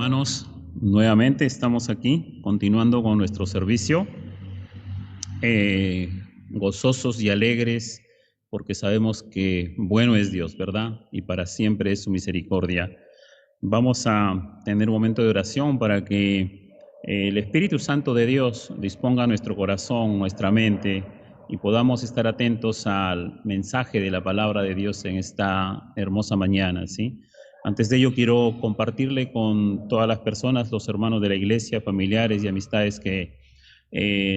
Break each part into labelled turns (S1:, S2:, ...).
S1: hermanos, nuevamente estamos aquí, continuando con nuestro servicio, gozosos y alegres, porque sabemos que bueno es Dios, ¿verdad? Y para siempre es su misericordia. Vamos a tener un momento de oración para que el Espíritu Santo de Dios disponga nuestro corazón, nuestra mente, y podamos estar atentos al mensaje de la palabra de Dios en esta hermosa mañana, ¿sí? Antes de ello, quiero compartirle con todas las personas, los hermanos de la iglesia, familiares y amistades que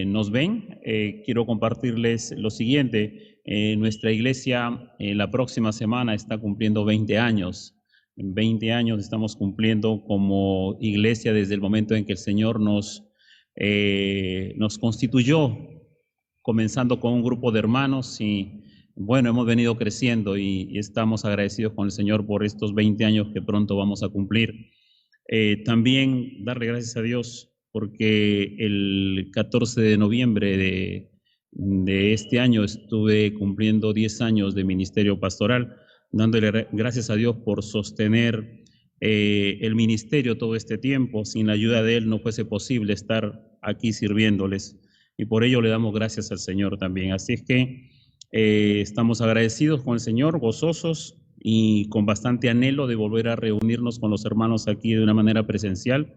S1: nos ven. Quiero compartirles lo siguiente. Nuestra iglesia la próxima semana está cumpliendo 20 años. En 20 años estamos cumpliendo como iglesia desde el momento en que el Señor nos constituyó, comenzando con un grupo de hermanos y bueno, hemos venido creciendo y estamos agradecidos con el Señor por estos 20 años que pronto vamos a cumplir. También darle gracias a Dios porque el 14 de noviembre de este año estuve cumpliendo 10 años de ministerio pastoral, dándole gracias a Dios por sostener el ministerio todo este tiempo. Sin la ayuda de Él no fuese posible estar aquí sirviéndoles y por ello le damos gracias al Señor también. Así es que estamos agradecidos con el Señor, gozosos y con bastante anhelo de volver a reunirnos con los hermanos aquí de una manera presencial.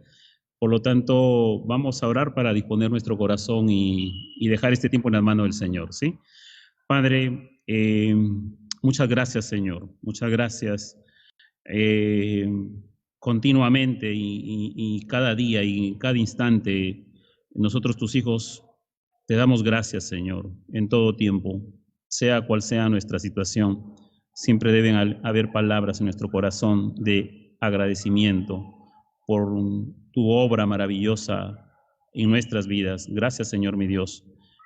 S1: Por lo tanto, vamos a orar para disponer nuestro corazón y dejar este tiempo en las manos del Señor, ¿sí? Padre, muchas gracias, Señor. Muchas gracias continuamente y cada día y cada instante. Nosotros, tus hijos, te damos gracias, Señor, en todo tiempo, sea cual sea nuestra situación. Siempre deben haber palabras en nuestro corazón de agradecimiento por tu obra maravillosa en nuestras vidas. Gracias, Señor, mi Dios.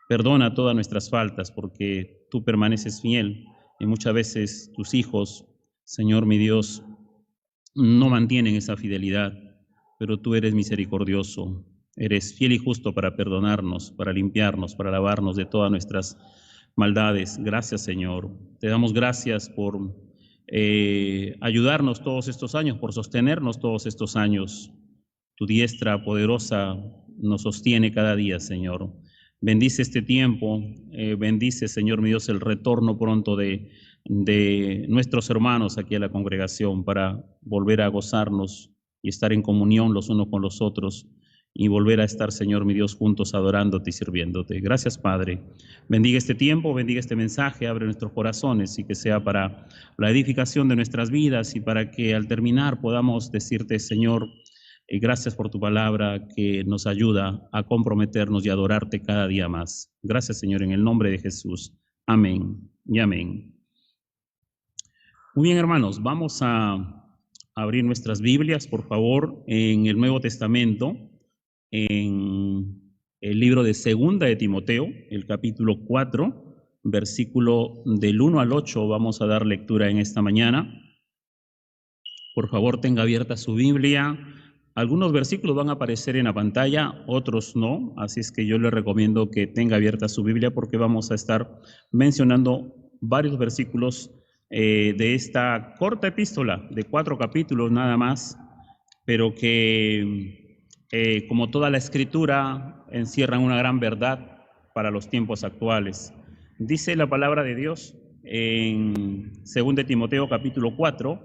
S1: Perdona todas nuestras faltas porque tú permaneces fiel y muchas veces tus hijos, Señor, mi Dios, no mantienen esa fidelidad, pero tú eres misericordioso. Eres fiel y justo para perdonarnos, para limpiarnos, para lavarnos de todas nuestras maldades. Gracias, Señor. Te damos gracias por ayudarnos todos estos años, por sostenernos todos estos años. Tu diestra poderosa nos sostiene cada día, Señor. Bendice este tiempo, bendice, Señor mi Dios, el retorno pronto de nuestros hermanos aquí a la congregación para volver a gozarnos y estar en comunión los unos con los otros y volver a estar, Señor mi Dios, juntos adorándote y sirviéndote. Gracias, Padre. Bendiga este tiempo, bendiga este mensaje, abre nuestros corazones y que sea para la edificación de nuestras vidas y para que al terminar podamos decirte, Señor, gracias por tu palabra que nos ayuda a comprometernos y adorarte cada día más. Gracias, Señor, en el nombre de Jesús. Amén y amén. Muy bien, hermanos, vamos a abrir nuestras Biblias, por favor, en el Nuevo Testamento, en el libro de Segunda de Timoteo, el capítulo 4, versículo del 1 al 8, vamos a dar lectura en esta mañana. Por favor, tenga abierta su Biblia. Algunos versículos van a aparecer en la pantalla, otros no, así es que yo le recomiendo que tenga abierta su Biblia porque vamos a estar mencionando varios versículos de esta corta epístola de 4 capítulos nada más, pero que como toda la escritura encierran una gran verdad para los tiempos actuales. Dice la palabra de Dios en 2 Timoteo capítulo 4,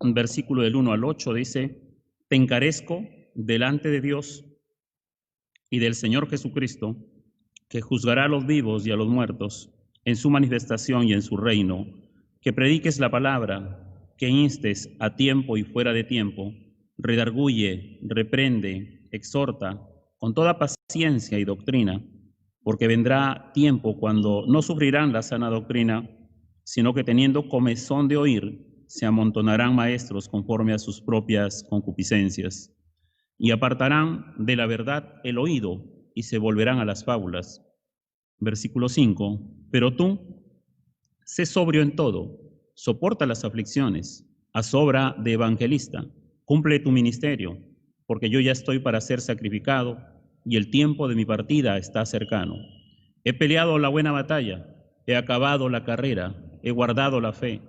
S1: un versículo del 1 al 8, dice: te encarezco delante de Dios y del Señor Jesucristo, que juzgará a los vivos y a los muertos en su manifestación y en su reino, que prediques la palabra, que instes a tiempo y fuera de tiempo, redarguye, reprende, exhorta, con toda paciencia y doctrina, porque vendrá tiempo cuando no sufrirán la sana doctrina, sino que teniendo comezón de oír, se amontonarán maestros conforme a sus propias concupiscencias, y apartarán de la verdad el oído, y se volverán a las fábulas. Versículo 5, pero tú, sé sobrio en todo, soporta las aflicciones, haz obra de evangelista, cumple tu ministerio, porque yo ya estoy para ser sacrificado, y el tiempo de mi partida está cercano. He peleado la buena batalla, he acabado la carrera, he guardado la fe.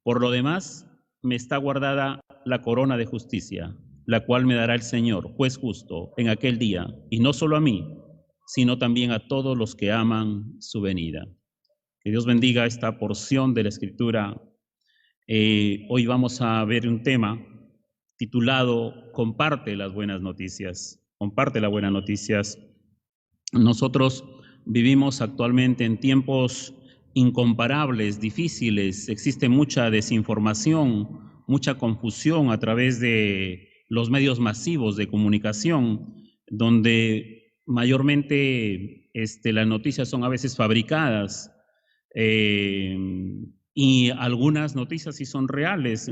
S1: Por lo demás, me está guardada la corona de justicia, la cual me dará el Señor, juez justo, en aquel día, y no solo a mí, sino también a todos los que aman su venida. Que Dios bendiga esta porción de la Escritura. Hoy vamos a ver un tema titulado Comparte las buenas noticias. Comparte las buenas noticias. Nosotros vivimos actualmente en tiempos incomparables, difíciles. Existe mucha desinformación, mucha confusión a través de los medios masivos de comunicación, donde mayormente las noticias son a veces fabricadas, y algunas noticias sí son reales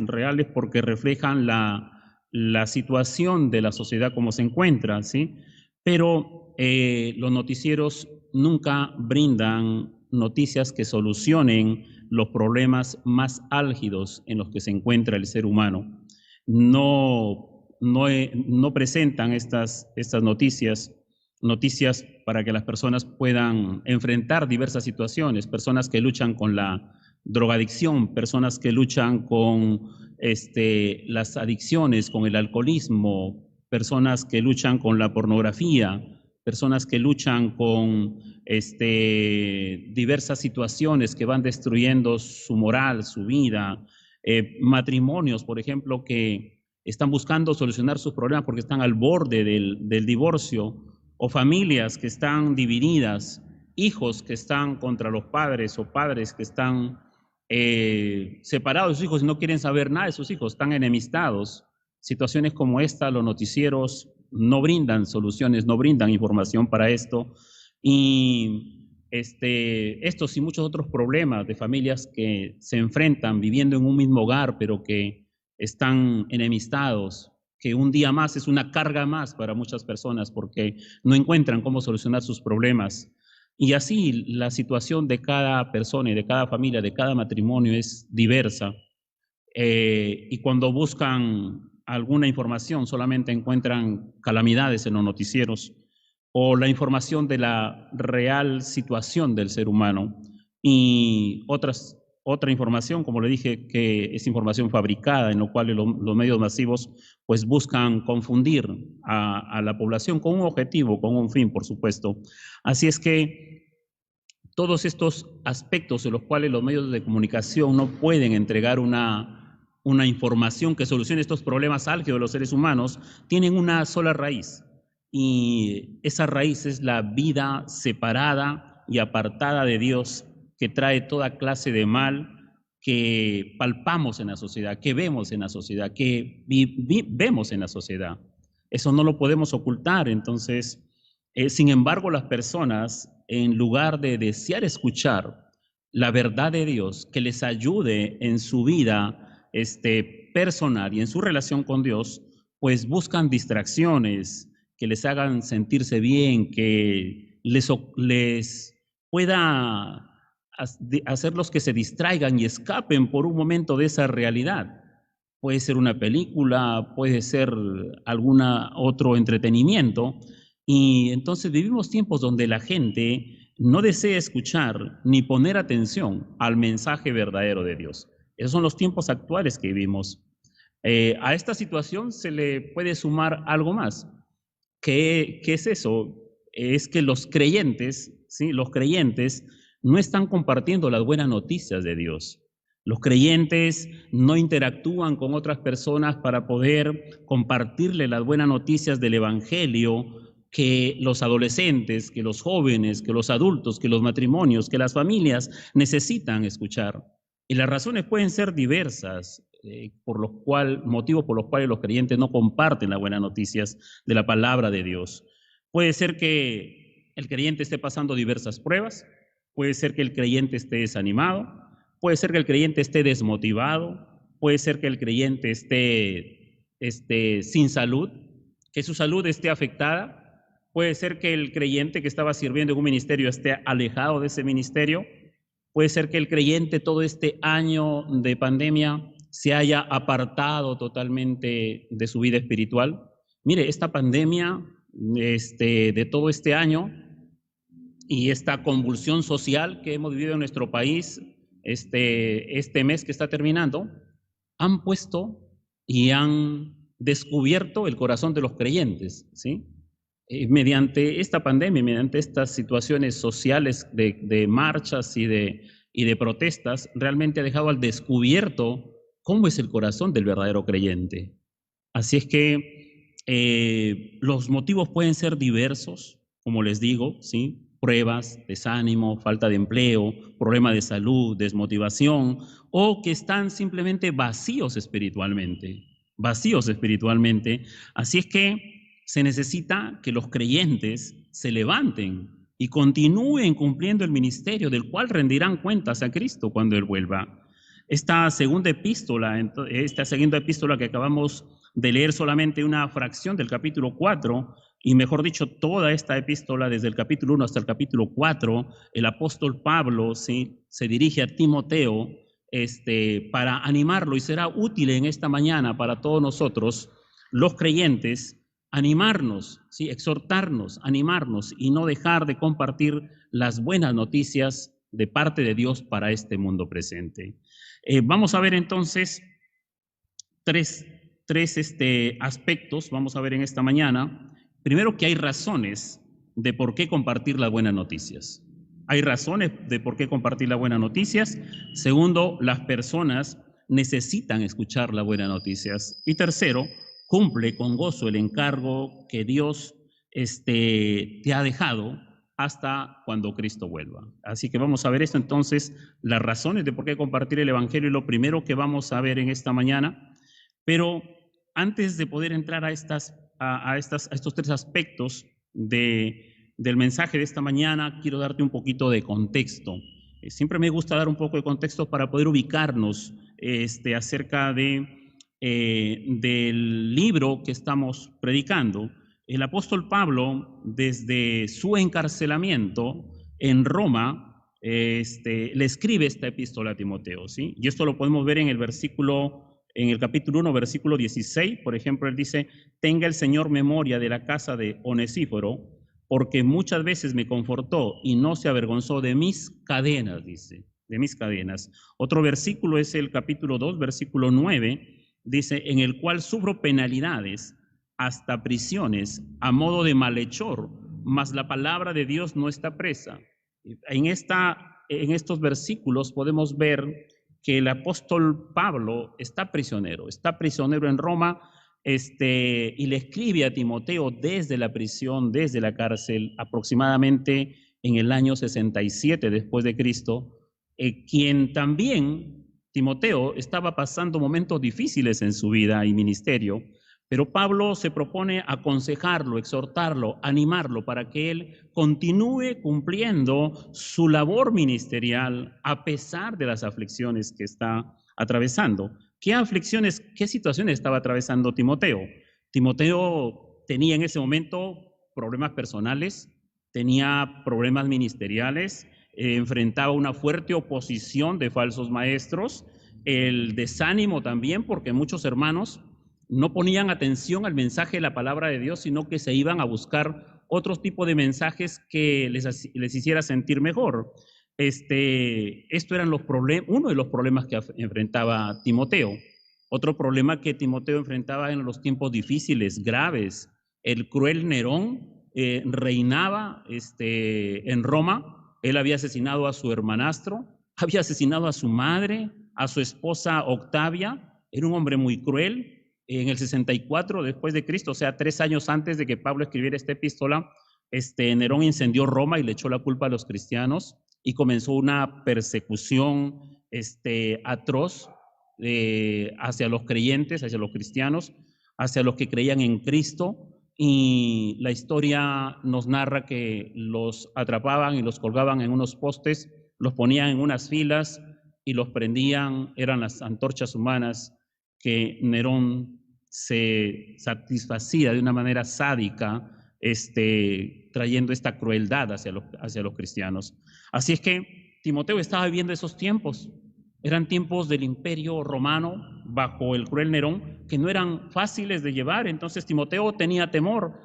S1: porque reflejan la situación de la sociedad como se encuentra, ¿sí? Pero los noticieros nunca brindan noticias que solucionen los problemas más álgidos en los que se encuentra el ser humano. No presentan estas noticias para que las personas puedan enfrentar diversas situaciones, personas que luchan con la drogadicción, personas que luchan con las adicciones, con el alcoholismo, personas que luchan con la pornografía, personas que luchan con diversas situaciones que van destruyendo su moral, su vida, matrimonios, por ejemplo, que están buscando solucionar sus problemas porque están al borde del divorcio, o familias que están divididas, hijos que están contra los padres o padres que están separados de sus hijos y no quieren saber nada de sus hijos, están enemistados. Situaciones como esta, los noticieros no brindan soluciones, no brindan información para esto. Y estos y muchos otros problemas de familias que se enfrentan viviendo en un mismo hogar, pero que están enemistados, que un día más es una carga más para muchas personas porque no encuentran cómo solucionar sus problemas. Y así la situación de cada persona y de cada familia, de cada matrimonio es diversa. Y cuando buscan alguna información solamente encuentran calamidades en los noticieros o la información de la real situación del ser humano y otra información, como le dije, que es información fabricada, en lo cual los medios masivos pues buscan confundir a la población con un objetivo, con un fin, por supuesto. Así es que todos estos aspectos en los cuales los medios de comunicación no pueden entregar una información que solucione estos problemas álgidos de los seres humanos, tienen una sola raíz. Y esa raíz es la vida separada y apartada de Dios, que trae toda clase de mal que palpamos en la sociedad, que vemos en la sociedad, que vemos en la sociedad. Eso no lo podemos ocultar. Entonces, sin embargo, las personas, en lugar de desear escuchar la verdad de Dios que les ayude en su vida personal y en su relación con Dios, pues buscan distracciones que les hagan sentirse bien, que les pueda hacerlos que se distraigan y escapen por un momento de esa realidad. Puede ser una película, puede ser algún otro entretenimiento. Y entonces vivimos tiempos donde la gente no desea escuchar ni poner atención al mensaje verdadero de Dios. Esos son los tiempos actuales que vivimos. A esta situación se le puede sumar algo más. ¿Qué es eso? Es que los creyentes, ¿sí? Los creyentes no están compartiendo las buenas noticias de Dios. Los creyentes no interactúan con otras personas para poder compartirle las buenas noticias del Evangelio que los adolescentes, que los jóvenes, que los adultos, que los matrimonios, que las familias necesitan escuchar. Y las razones pueden ser diversas, motivos por los cuales los creyentes no comparten las buenas noticias de la palabra de Dios. Puede ser que el creyente esté pasando diversas pruebas, puede ser que el creyente esté desanimado, puede ser que el creyente esté desmotivado, puede ser que el creyente esté sin salud, que su salud esté afectada, puede ser que el creyente que estaba sirviendo en un ministerio esté alejado de ese ministerio, puede ser que el creyente todo este año de pandemia se haya apartado totalmente de su vida espiritual. Mire, esta pandemia de todo este año y esta convulsión social que hemos vivido en nuestro país este mes que está terminando, han puesto y han descubierto el corazón de los creyentes, ¿sí? Mediante esta pandemia, mediante estas situaciones sociales de marchas y de protestas, realmente ha dejado al descubierto cómo es el corazón del verdadero creyente. Así es que los motivos pueden ser diversos, como les digo, ¿sí? Pruebas, desánimo, falta de empleo, problema de salud, desmotivación, o que están simplemente vacíos espiritualmente, vacíos espiritualmente. Así es que se necesita que los creyentes se levanten y continúen cumpliendo el ministerio del cual rendirán cuentas a Cristo cuando Él vuelva. Esta segunda epístola que acabamos de leer solamente una fracción del capítulo 4, y mejor dicho, toda esta epístola, desde el capítulo 1 hasta el capítulo 4, el apóstol Pablo, ¿sí?, se dirige a Timoteo para animarlo, y será útil en esta mañana para todos nosotros, los creyentes, animarnos, ¿sí?, exhortarnos, animarnos y no dejar de compartir las buenas noticias de parte de Dios para este mundo presente. Vamos a ver entonces tres aspectos, vamos a ver en esta mañana. Primero, que hay razones de por qué compartir las buenas noticias. Hay razones de por qué compartir las buenas noticias. Segundo, las personas necesitan escuchar las buenas noticias. Y tercero, cumple con gozo el encargo que Dios te ha dejado hasta cuando Cristo vuelva. Así que vamos a ver esto entonces, las razones de por qué compartir el Evangelio es lo primero que vamos a ver en esta mañana. Pero antes de poder entrar a estos tres aspectos del mensaje de esta mañana, quiero darte un poquito de contexto. Siempre me gusta dar un poco de contexto para poder ubicarnos acerca del libro que estamos predicando. El apóstol Pablo, desde su encarcelamiento en Roma, le escribe esta epístola a Timoteo, ¿sí? Y esto lo podemos ver en el capítulo 1, versículo 16, por ejemplo, él dice: tenga el Señor memoria de la casa de Onesíforo, porque muchas veces me confortó y no se avergonzó de mis cadenas, dice, de mis cadenas. Otro versículo es el capítulo 2, versículo 9, dice: en el cual sufro penalidades, hasta prisiones, a modo de malhechor, mas la palabra de Dios no está presa. En estos versículos podemos ver que el apóstol Pablo está prisionero en Roma, y le escribe a Timoteo desde la prisión, desde la cárcel, aproximadamente en el año 67 después de Cristo, quien también, Timoteo, estaba pasando momentos difíciles en su vida y ministerio, pero Pablo se propone aconsejarlo, exhortarlo, animarlo para que él continúe cumpliendo su labor ministerial a pesar de las aflicciones que está atravesando. ¿Qué aflicciones, qué situaciones estaba atravesando Timoteo? Timoteo tenía en ese momento problemas personales, tenía problemas ministeriales, enfrentaba una fuerte oposición de falsos maestros, el desánimo también, porque muchos hermanos no ponían atención al mensaje de la palabra de Dios, sino que se iban a buscar otros tipos de mensajes que les hiciera sentir mejor. Esto eran uno de los problemas que enfrentaba Timoteo. Otro problema que Timoteo enfrentaba en los tiempos difíciles, graves. El cruel Nerón reinaba en Roma. Él había asesinado a su hermanastro, había asesinado a su madre, a su esposa Octavia. Era un hombre muy cruel. En el 64 después de Cristo, o sea, 3 años antes de que Pablo escribiera esta epístola, Nerón incendió Roma y le echó la culpa a los cristianos y comenzó una persecución atroz hacia los creyentes, hacia los cristianos, hacia los que creían en Cristo. Y la historia nos narra que los atrapaban y los colgaban en unos postes, los ponían en unas filas y los prendían. Eran las antorchas humanas que Nerón se satisfacía de una manera sádica, trayendo esta crueldad hacia los cristianos. Así es que Timoteo estaba viviendo esos tiempos. Eran tiempos del Imperio Romano bajo el cruel Nerón, que no eran fáciles de llevar. Entonces Timoteo tenía temor.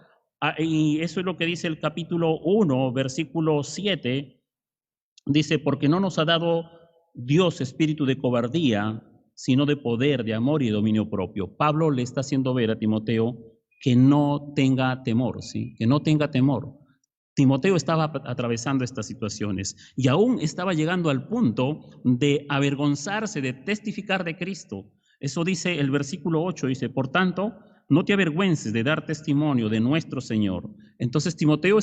S1: Y eso es lo que dice el capítulo 1, versículo 7. Dice: porque no nos ha dado Dios espíritu de cobardía, sino de poder, de amor y de dominio propio. Pablo le está haciendo ver a Timoteo que no tenga temor, ¿sí? Que no tenga temor. Timoteo estaba atravesando estas situaciones y aún estaba llegando al punto de avergonzarse, de testificar de Cristo. Eso dice el versículo 8, dice, por tanto, no te avergüences de dar testimonio de nuestro Señor. Entonces Timoteo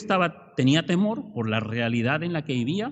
S1: tenía temor por la realidad en la que vivía,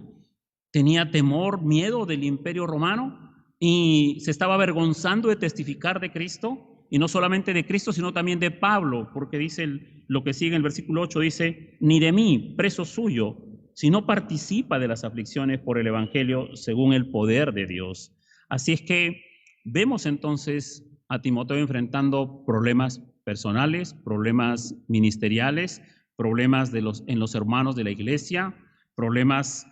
S1: tenía temor, miedo del imperio romano y se estaba avergonzando de testificar de Cristo. Y no solamente de Cristo, sino también de Pablo, porque dice lo que sigue en el versículo 8, dice, ni de mí, preso suyo, sino participa de las aflicciones por el Evangelio según el poder de Dios. Así es que vemos entonces a Timoteo enfrentando problemas personales, problemas ministeriales, problemas en los hermanos de la iglesia, problemas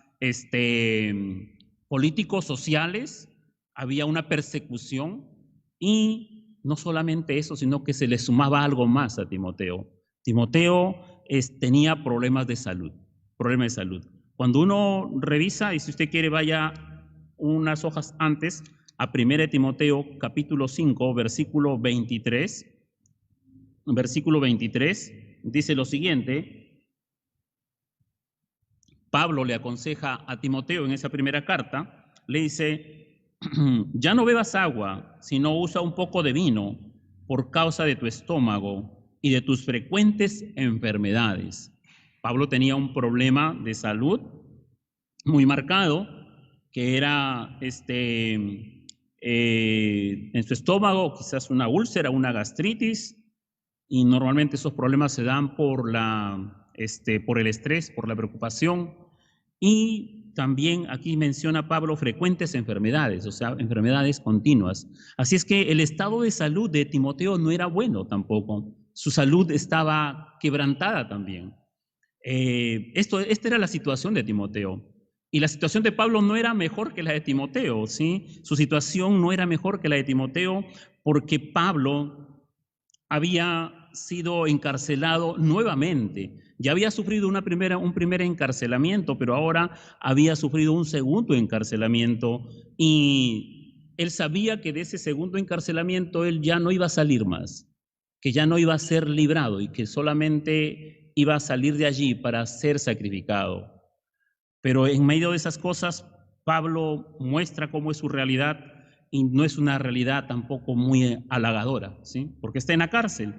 S1: políticos, sociales, había una persecución y no solamente eso, sino que se le sumaba algo más a Timoteo. Timoteo tenía problemas de salud, Cuando uno revisa, y si usted quiere vaya unas hojas antes, a 1 Timoteo capítulo 5, versículo 23, dice lo siguiente. Pablo le aconseja a Timoteo en esa primera carta, le dice, ya no bebas agua, sino usa un poco de vino por causa de tu estómago y de tus frecuentes enfermedades. Pablo tenía un problema de salud muy marcado, que era en su estómago, quizás una úlcera, una gastritis, y normalmente esos problemas se dan por el estrés, por la preocupación, y también aquí menciona Pablo frecuentes enfermedades, o sea, enfermedades continuas. Así es que el estado de salud de Timoteo no era bueno tampoco. Su salud estaba quebrantada también. Esta era la situación de Timoteo. Y la situación de Pablo no era mejor que la de Timoteo, ¿sí? Su situación no era mejor que la de Timoteo porque Pablo había sido encarcelado nuevamente. Ya había sufrido un primer encarcelamiento, pero ahora había sufrido un segundo encarcelamiento y él sabía que de ese segundo encarcelamiento él ya no iba a salir más, que ya no iba a ser librado y que solamente iba a salir de allí para ser sacrificado. Pero en medio de esas cosas, Pablo muestra cómo es su realidad y no es una realidad tampoco muy halagadora, ¿sí? Porque está en la cárcel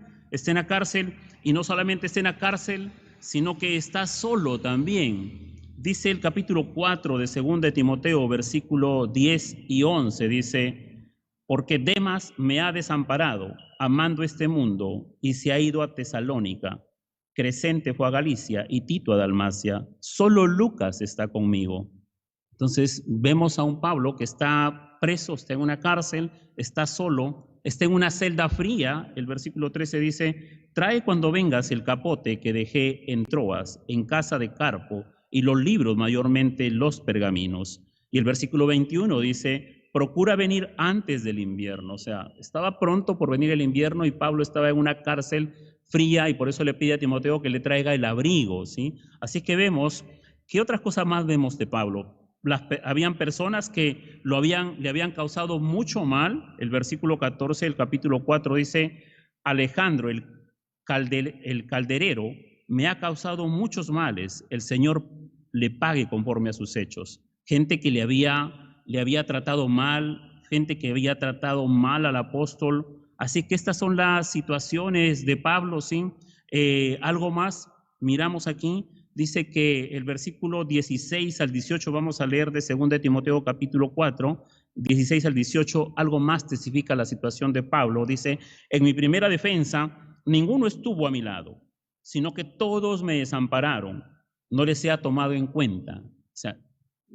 S1: y no solamente está en la cárcel, sino que está solo también. Dice el capítulo 4 de 2 de Timoteo, versículo 10 y 11, dice, porque Demas me ha desamparado, amando este mundo, y se ha ido a Tesalónica. Crescente fue a Galicia y Tito a Dalmacia. Solo Lucas está conmigo. Entonces vemos a un Pablo que está preso, está en una cárcel, está solo, está en una celda fría. El versículo 13 dice, trae cuando vengas el capote que dejé en Troas, en casa de Carpo, y los libros, mayormente los pergaminos. Y el versículo 21 dice, procura venir antes del invierno. O sea, estaba pronto por venir el invierno y Pablo estaba en una cárcel fría y por eso le pide a Timoteo que le traiga el abrigo, ¿sí? Así que vemos, ¿qué otras cosas más vemos de Pablo? Habían personas que le habían causado mucho mal. El versículo 14 del capítulo 4 dice, Alejandro, el calderero, me ha causado muchos males. El Señor le pague conforme a sus hechos. Gente que le había tratado mal, gente que había tratado mal al apóstol. Así que estas son las situaciones de Pablo, ¿sí? Algo más, miramos aquí. Dice que el versículo 16 al 18, vamos a leer de 2 de Timoteo capítulo 4, 16 al 18, algo más testifica la situación de Pablo. Dice, en mi primera defensa, ninguno estuvo a mi lado, sino que todos me desampararon, no les he tomado en cuenta. O sea,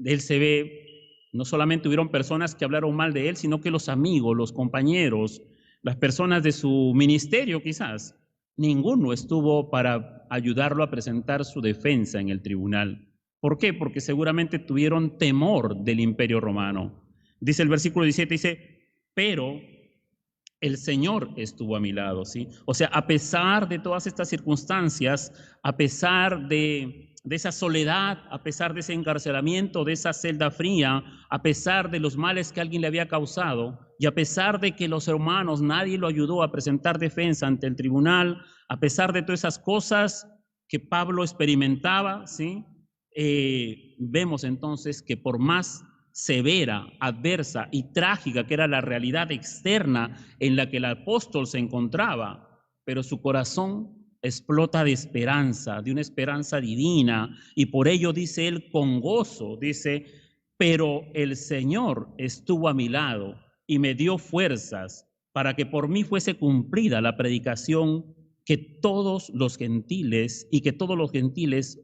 S1: él se ve, no solamente hubieron personas que hablaron mal de él, sino que los amigos, los compañeros, las personas de su ministerio quizás, ninguno estuvo para ayudarlo a presentar su defensa en el tribunal. ¿Por qué? Porque seguramente tuvieron temor del imperio romano. Dice el versículo 17, dice, pero el Señor estuvo a mi lado, ¿sí? O sea, a pesar de todas estas circunstancias, a pesar de de esa soledad, a pesar de ese encarcelamiento, de esa celda fría, a pesar de los males que alguien le había causado, y a pesar de que los hermanos, nadie lo ayudó a presentar defensa ante el tribunal, a pesar de todas esas cosas que Pablo experimentaba, ¿sí? Vemos entonces que por más severa, adversa y trágica que era la realidad externa en la que el apóstol se encontraba, pero su corazón explota de esperanza, de una esperanza divina, y por ello dice él con gozo, dice, pero el Señor estuvo a mi lado y me dio fuerzas para que por mí fuese cumplida la predicación que todos los gentiles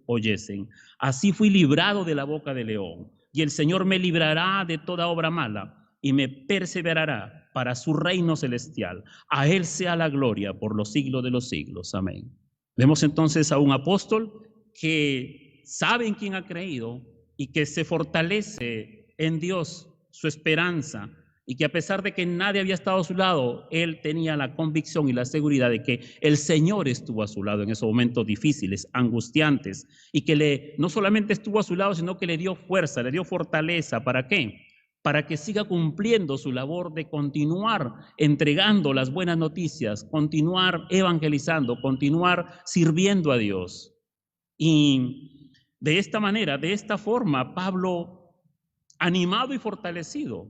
S1: oyesen. Así fui librado de la boca del león, y el Señor me librará de toda obra mala y me perseverará para su reino celestial. A Él sea la gloria por los siglos de los siglos. Amén. Vemos entonces a un apóstol que sabe en quién ha creído y que se fortalece en Dios, su esperanza, y que a pesar de que nadie había estado a su lado, él tenía la convicción y la seguridad de que el Señor estuvo a su lado en esos momentos difíciles, angustiantes, y que no solamente estuvo a su lado, sino que le dio fuerza, le dio fortaleza. ¿Para qué? Para que siga cumpliendo su labor de continuar entregando las buenas noticias, continuar evangelizando, continuar sirviendo a Dios. Y de esta manera, de esta forma, Pablo, animado y fortalecido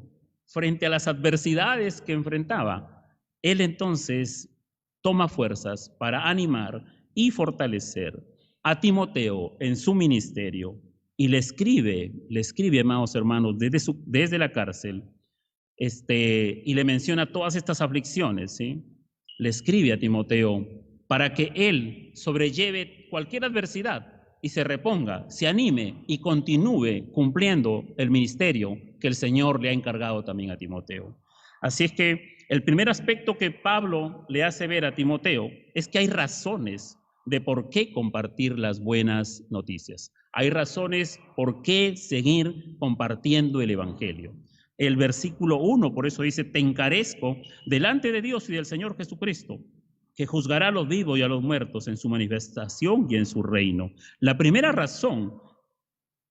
S1: frente a las adversidades que enfrentaba, él entonces toma fuerzas para animar y fortalecer a Timoteo en su ministerio, y le escribe, amados hermanos, desde la cárcel, y le menciona todas estas aflicciones, ¿sí? Le escribe a Timoteo para que él sobrelleve cualquier adversidad y se reponga, se anime y continúe cumpliendo el ministerio que el Señor le ha encargado también a Timoteo. Así es que el primer aspecto que Pablo le hace ver a Timoteo es que hay razones de por qué compartir las buenas noticias. Hay razones por qué seguir compartiendo el evangelio. El versículo 1, por eso dice, te encarezco delante de Dios y del Señor Jesucristo, que juzgará a los vivos y a los muertos en su manifestación y en su reino. La primera razón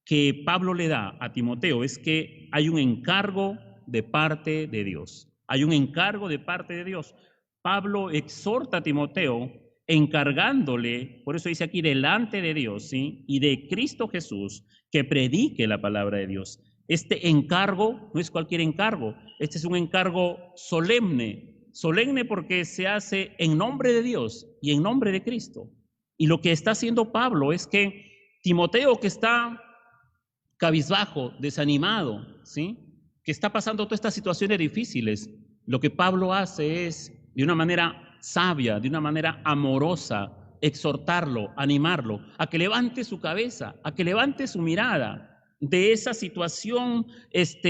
S1: que Pablo le da a Timoteo es que hay un encargo de parte de Dios. Hay un encargo de parte de Dios. Pablo exhorta a Timoteo encargándole, por eso dice aquí, delante de Dios, ¿sí? Y de Cristo Jesús, que predique la palabra de Dios. Este encargo no es cualquier encargo, este es un encargo solemne porque se hace en nombre de Dios y en nombre de Cristo. Y lo que está haciendo Pablo es que Timoteo, que está cabizbajo, desanimado, ¿sí? Que está pasando todas estas situaciones difíciles, lo que Pablo hace es, de una manera sabia, de una manera amorosa, exhortarlo, animarlo, a que levante su cabeza, a que levante su mirada de esa situación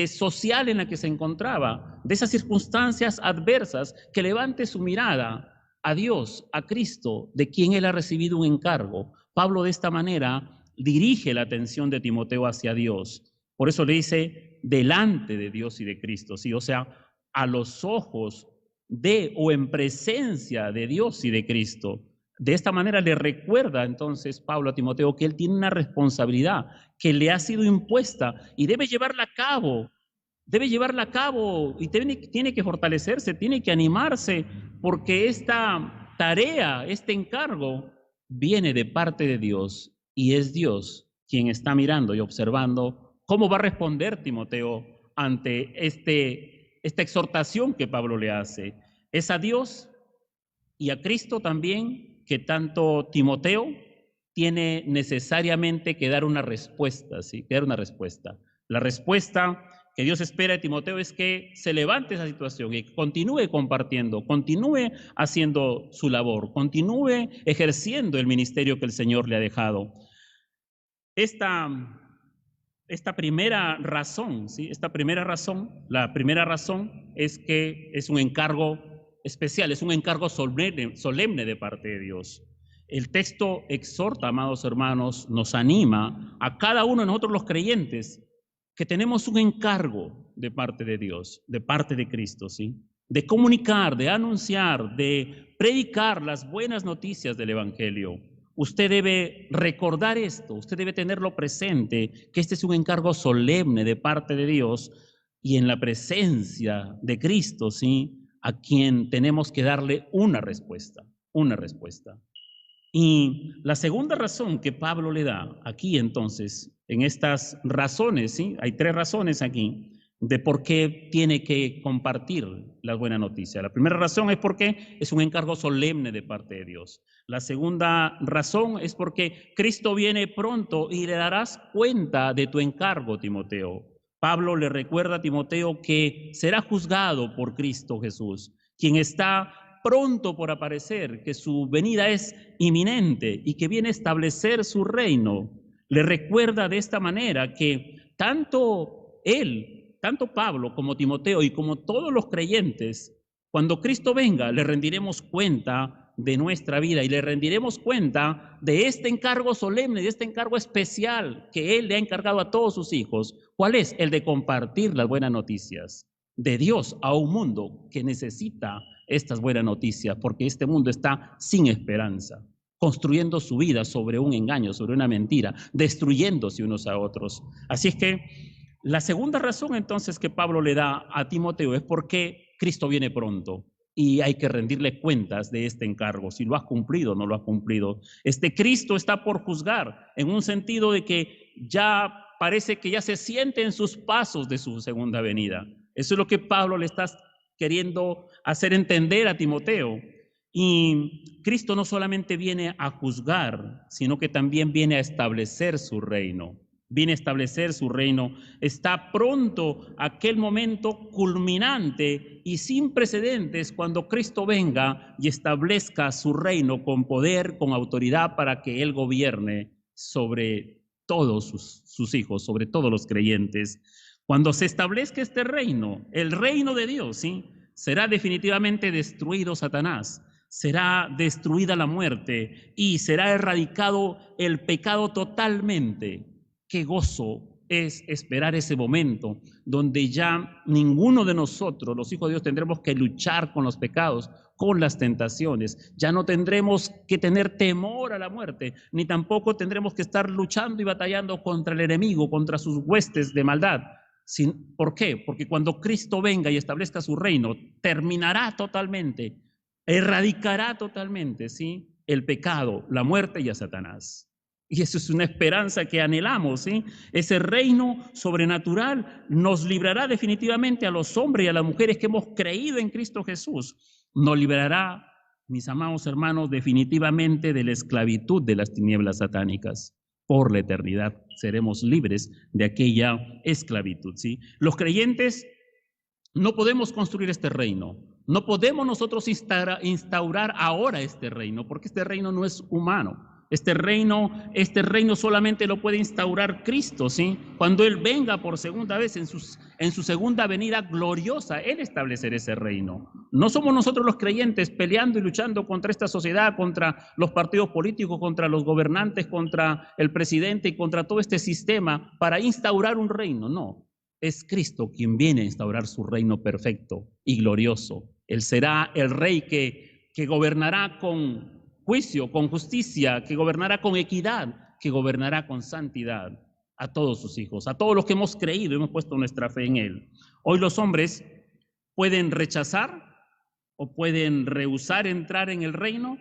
S1: social en la que se encontraba, de esas circunstancias adversas, que levante su mirada a Dios, a Cristo, de quien él ha recibido un encargo. Pablo de esta manera dirige la atención de Timoteo hacia Dios. Por eso le dice, delante de Dios y de Cristo, ¿sí? O sea, a los ojos de o en presencia de Dios y de Cristo. De esta manera le recuerda entonces Pablo a Timoteo que él tiene una responsabilidad que le ha sido impuesta y debe llevarla a cabo. Y tiene que fortalecerse, tiene que animarse, porque esta tarea, este encargo, viene de parte de Dios, y es Dios quien está mirando y observando cómo va a responder Timoteo ante esta exhortación que Pablo le hace. Es a Dios y a Cristo también que tanto Timoteo tiene necesariamente que dar una respuesta, ¿sí? Que dar una respuesta. La respuesta que Dios espera de Timoteo es que se levante esa situación y continúe compartiendo, continúe haciendo su labor, continúe ejerciendo el ministerio que el Señor le ha dejado. Esta primera razón, ¿sí? La primera razón es que es un encargo especial, es un encargo solemne de parte de Dios. El texto exhorta, amados hermanos, nos anima a cada uno de nosotros los creyentes que tenemos un encargo de parte de Dios, de parte de Cristo, ¿sí? De comunicar, de anunciar, de predicar las buenas noticias del Evangelio. Usted debe recordar esto, usted debe tenerlo presente, que este es un encargo solemne de parte de Dios y en la presencia de Cristo, ¿sí? A quien tenemos que darle una respuesta, una respuesta. Y la segunda razón que Pablo le da aquí entonces, en estas razones, ¿sí? Hay 3 razones aquí de por qué tiene que compartir la buena noticia. La primera razón es porque es un encargo solemne de parte de Dios. La segunda razón es porque Cristo viene pronto y le darás cuenta de tu encargo, Timoteo. Pablo le recuerda a Timoteo que será juzgado por Cristo Jesús, quien está pronto por aparecer, que su venida es inminente y que viene a establecer su reino. Le recuerda de esta manera que tanto él, tanto Pablo como Timoteo y como todos los creyentes, cuando Cristo venga, le rendiremos cuenta de nuestra vida y le rendiremos cuenta de este encargo solemne, de este encargo especial que Él le ha encargado a todos sus hijos. ¿Cuál es? El de compartir las buenas noticias de Dios a un mundo que necesita estas buenas noticias, porque este mundo está sin esperanza, construyendo su vida sobre un engaño, sobre una mentira, destruyéndose unos a otros. Así es que la segunda razón entonces que Pablo le da a Timoteo es porque Cristo viene pronto y hay que rendirle cuentas de este encargo, si lo has cumplido o no lo has cumplido. Este Cristo está por juzgar en un sentido de que ya parece que ya se siente en sus pasos de su segunda venida. Eso es lo que Pablo le está queriendo hacer entender a Timoteo. Y Cristo no solamente viene a juzgar, sino que también viene a establecer su reino. Viene a establecer su reino. Está pronto aquel momento culminante y sin precedentes cuando Cristo venga y establezca su reino con poder, con autoridad para que Él gobierne sobre todos sus hijos, sobre todos los creyentes. Cuando se establezca este reino, el reino de Dios, ¿sí? Será definitivamente destruido Satanás, será destruida la muerte y será erradicado el pecado totalmente. Qué gozo es esperar ese momento donde ya ninguno de nosotros, los hijos de Dios, tendremos que luchar con los pecados, con las tentaciones. Ya no tendremos que tener temor a la muerte, ni tampoco tendremos que estar luchando y batallando contra el enemigo, contra sus huestes de maldad. ¿Por qué? Porque cuando Cristo venga y establezca su reino, terminará totalmente, erradicará totalmente, ¿sí? El pecado, la muerte y a Satanás. Y eso es una esperanza que anhelamos, ¿sí? Ese reino sobrenatural nos librará definitivamente a los hombres y a las mujeres que hemos creído en Cristo Jesús. Nos librará, mis amados hermanos, definitivamente de la esclavitud de las tinieblas satánicas. Por la eternidad seremos libres de aquella esclavitud, ¿sí? Los creyentes no podemos construir este reino. No podemos nosotros instaurar ahora este reino, porque este reino no es humano. Este reino solamente lo puede instaurar Cristo, ¿sí? Cuando Él venga por segunda vez en su segunda venida gloriosa, Él establecerá ese reino. No somos nosotros los creyentes peleando y luchando contra esta sociedad, contra los partidos políticos, contra los gobernantes, contra el presidente y contra todo este sistema para instaurar un reino, no. Es Cristo quien viene a instaurar su reino perfecto y glorioso. Él será el rey que gobernará con juicio, con justicia, que gobernará con equidad, que gobernará con santidad a todos sus hijos, a todos los que hemos creído y hemos puesto nuestra fe en Él. Hoy los hombres pueden rechazar o pueden rehusar entrar en el reino,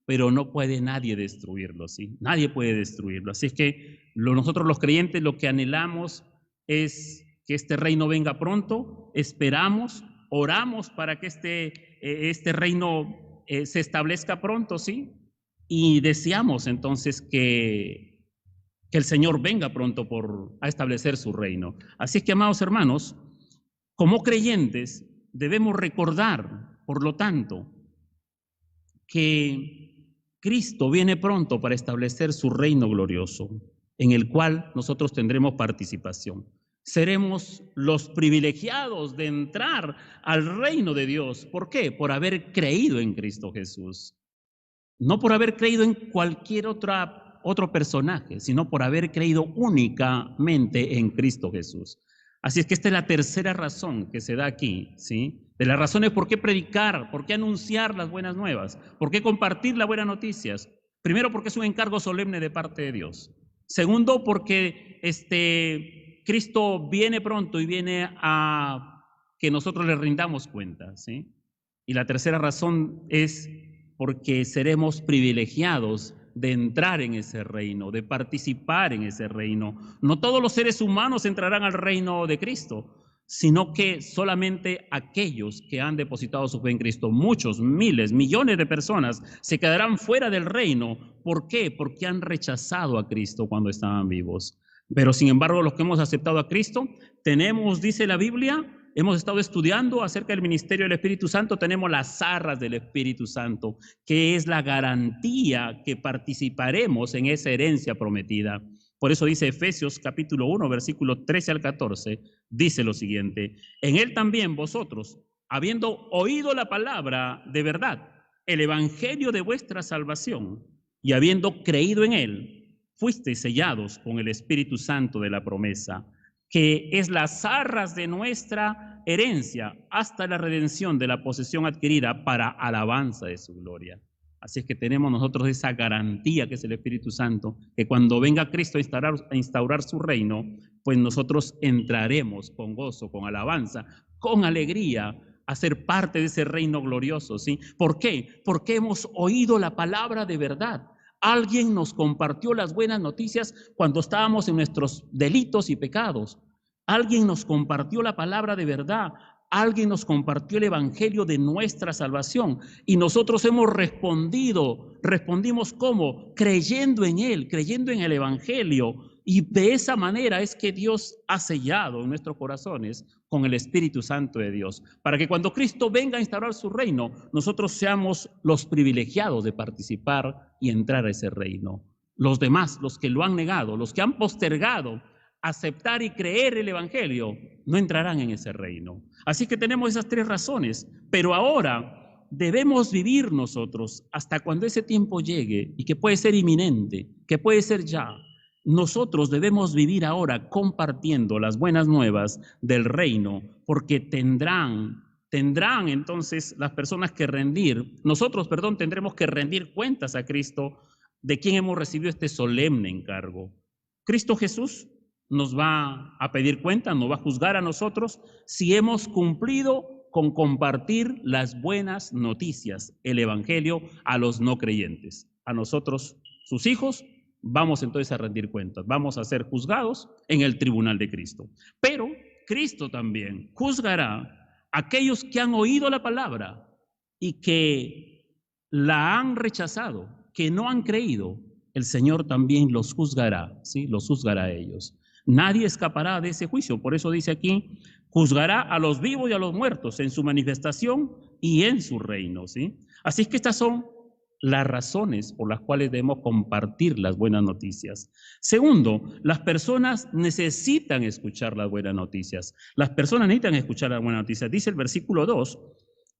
S1: pero no puede nadie destruirlo, ¿sí? Nadie puede destruirlo. Así es que nosotros los creyentes lo que anhelamos es que este reino venga pronto, esperamos, oramos para que este reino se establezca pronto, ¿sí? Y deseamos entonces que el Señor venga pronto a establecer su reino. Así es que, amados hermanos, como creyentes debemos recordar, por lo tanto, que Cristo viene pronto para establecer su reino glorioso, en el cual nosotros tendremos participación. Seremos los privilegiados de entrar al reino de Dios. ¿Por qué? Por haber creído en Cristo Jesús. No por haber creído en cualquier otro personaje, sino por haber creído únicamente en Cristo Jesús. Así es que esta es la tercera razón que se da aquí, ¿sí? De las razones por qué predicar, por qué anunciar las buenas nuevas, por qué compartir las buenas noticias. Primero, porque es un encargo solemne de parte de Dios. Segundo, porque Cristo viene pronto y viene a que nosotros le rindamos cuenta, ¿sí? Y la tercera razón es porque seremos privilegiados de entrar en ese reino, de participar en ese reino. No todos los seres humanos entrarán al reino de Cristo, sino que solamente aquellos que han depositado su fe en Cristo. Muchos, miles, millones de personas se quedarán fuera del reino. ¿Por qué? Porque han rechazado a Cristo cuando estaban vivos. Pero sin embargo, los que hemos aceptado a Cristo, tenemos, dice la Biblia, hemos estado estudiando acerca del ministerio del Espíritu Santo, tenemos las arras del Espíritu Santo, que es la garantía que participaremos en esa herencia prometida. Por eso dice Efesios capítulo 1, versículo 13 al 14, dice lo siguiente: en él también vosotros, habiendo oído la palabra de verdad, el evangelio de vuestra salvación, y habiendo creído en él, fuisteis sellados con el Espíritu Santo de la promesa, que es las arras de nuestra herencia hasta la redención de la posesión adquirida para alabanza de su gloria. Así es que tenemos nosotros esa garantía que es el Espíritu Santo, que cuando venga Cristo a instaurar su reino, pues nosotros entraremos con gozo, con alabanza, con alegría, a ser parte de ese reino glorioso, ¿sí? ¿Por qué? Porque hemos oído la palabra de verdad. Alguien nos compartió las buenas noticias cuando estábamos en nuestros delitos y pecados. Alguien nos compartió la palabra de verdad. Alguien nos compartió el evangelio de nuestra salvación y nosotros hemos respondido. ¿Respondimos cómo? Creyendo en él, creyendo en el evangelio. Y de esa manera es que Dios ha sellado en nuestros corazones con el Espíritu Santo de Dios, para que cuando Cristo venga a instaurar su reino, nosotros seamos los privilegiados de participar y entrar a ese reino. Los demás, los que lo han negado, los que han postergado aceptar y creer el evangelio, no entrarán en ese reino. Así que tenemos esas tres razones, pero ahora debemos vivir nosotros hasta cuando ese tiempo llegue, y que puede ser inminente, que puede ser ya. Nosotros debemos vivir ahora compartiendo las buenas nuevas del reino, porque tendrán entonces las personas que tendremos que rendir cuentas a Cristo de quien hemos recibido este solemne encargo. Cristo Jesús nos va a pedir cuenta, nos va a juzgar a nosotros si hemos cumplido con compartir las buenas noticias, el evangelio, a los no creyentes. A nosotros, sus hijos, vamos entonces a rendir cuentas, vamos a ser juzgados en el tribunal de Cristo. Pero Cristo también juzgará a aquellos que han oído la palabra y que la han rechazado, que no han creído. El Señor también los juzgará, ¿sí? Los juzgará a ellos. Nadie escapará de ese juicio. Por eso dice aquí, juzgará a los vivos y a los muertos en su manifestación y en su reino, ¿sí? Así es que estas son las razones por las cuales debemos compartir las buenas noticias. Segundo, las personas necesitan escuchar las buenas noticias. Las personas necesitan escuchar las buenas noticias. Dice el versículo 2,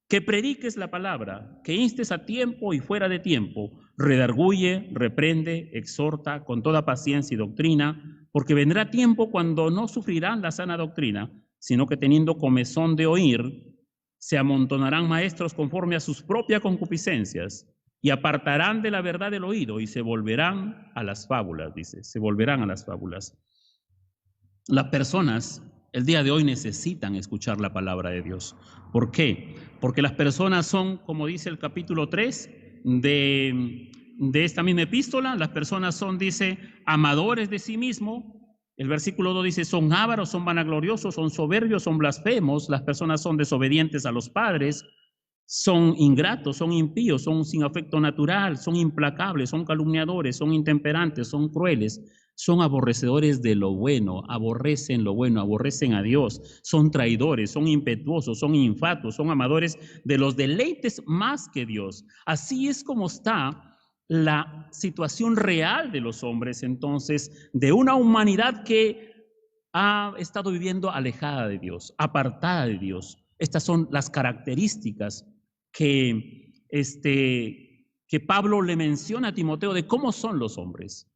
S1: que prediques la palabra, que instes a tiempo y fuera de tiempo, redarguye, reprende, exhorta con toda paciencia y doctrina, porque vendrá tiempo cuando no sufrirán la sana doctrina, sino que teniendo comezón de oír, se amontonarán maestros conforme a sus propias concupiscencias, y apartarán de la verdad el oído y se volverán a las fábulas, dice, se volverán a las fábulas. Las personas el día de hoy necesitan escuchar la palabra de Dios. ¿Por qué? Porque las personas son, como dice el capítulo 3 de esta misma epístola, las personas son, dice, amadores de sí mismo. El versículo 2 dice, son ávaros, son vanagloriosos, son soberbios, son blasfemos. Las personas son desobedientes a los padres, son ingratos, son impíos, son sin afecto natural, son implacables, son calumniadores, son intemperantes, son crueles, son aborrecedores de lo bueno, aborrecen lo bueno, aborrecen a Dios, son traidores, son impetuosos, son infatuos, son amadores de los deleites más que Dios. Así es como está la situación real de los hombres, entonces, de una humanidad que ha estado viviendo alejada de Dios, apartada de Dios. Estas son las características que Pablo le menciona a Timoteo de cómo son los hombres.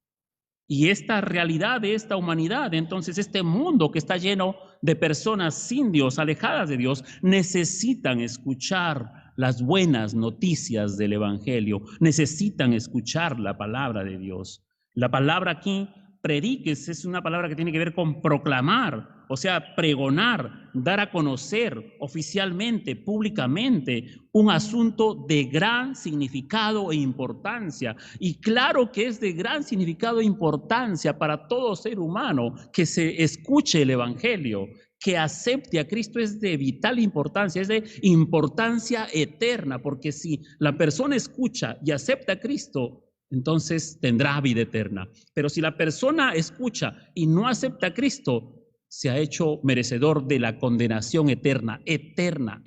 S1: Y esta realidad de esta humanidad, entonces este mundo que está lleno de personas sin Dios, alejadas de Dios, necesitan escuchar las buenas noticias del Evangelio, necesitan escuchar la palabra de Dios. La palabra aquí, prediques, es una palabra que tiene que ver con proclamar, o sea, pregonar, dar a conocer oficialmente, públicamente, un asunto de gran significado e importancia. Y claro que es de gran significado e importancia para todo ser humano que se escuche el Evangelio, que acepte a Cristo. Es de vital importancia, es de importancia eterna, porque si la persona escucha y acepta a Cristo, entonces tendrá vida eterna. Pero si la persona escucha y no acepta a Cristo, se ha hecho merecedor de la condenación eterna, eterna,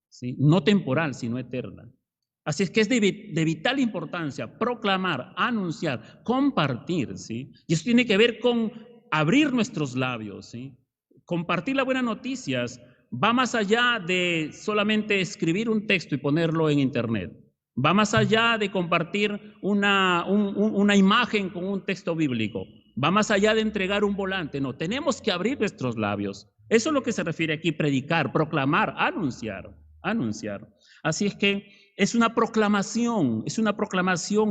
S1: ¿sí? No temporal, sino eterna. Así es que es de vital importancia proclamar, anunciar, compartir, ¿sí? Y eso tiene que ver con abrir nuestros labios, ¿sí? Compartir las buenas noticias va más allá de solamente escribir un texto y ponerlo en internet. Va más allá de compartir una imagen con un texto bíblico. Va más allá de entregar un volante. No, tenemos que abrir nuestros labios. Eso es lo que se refiere aquí, predicar, proclamar, anunciar. Así es que es una proclamación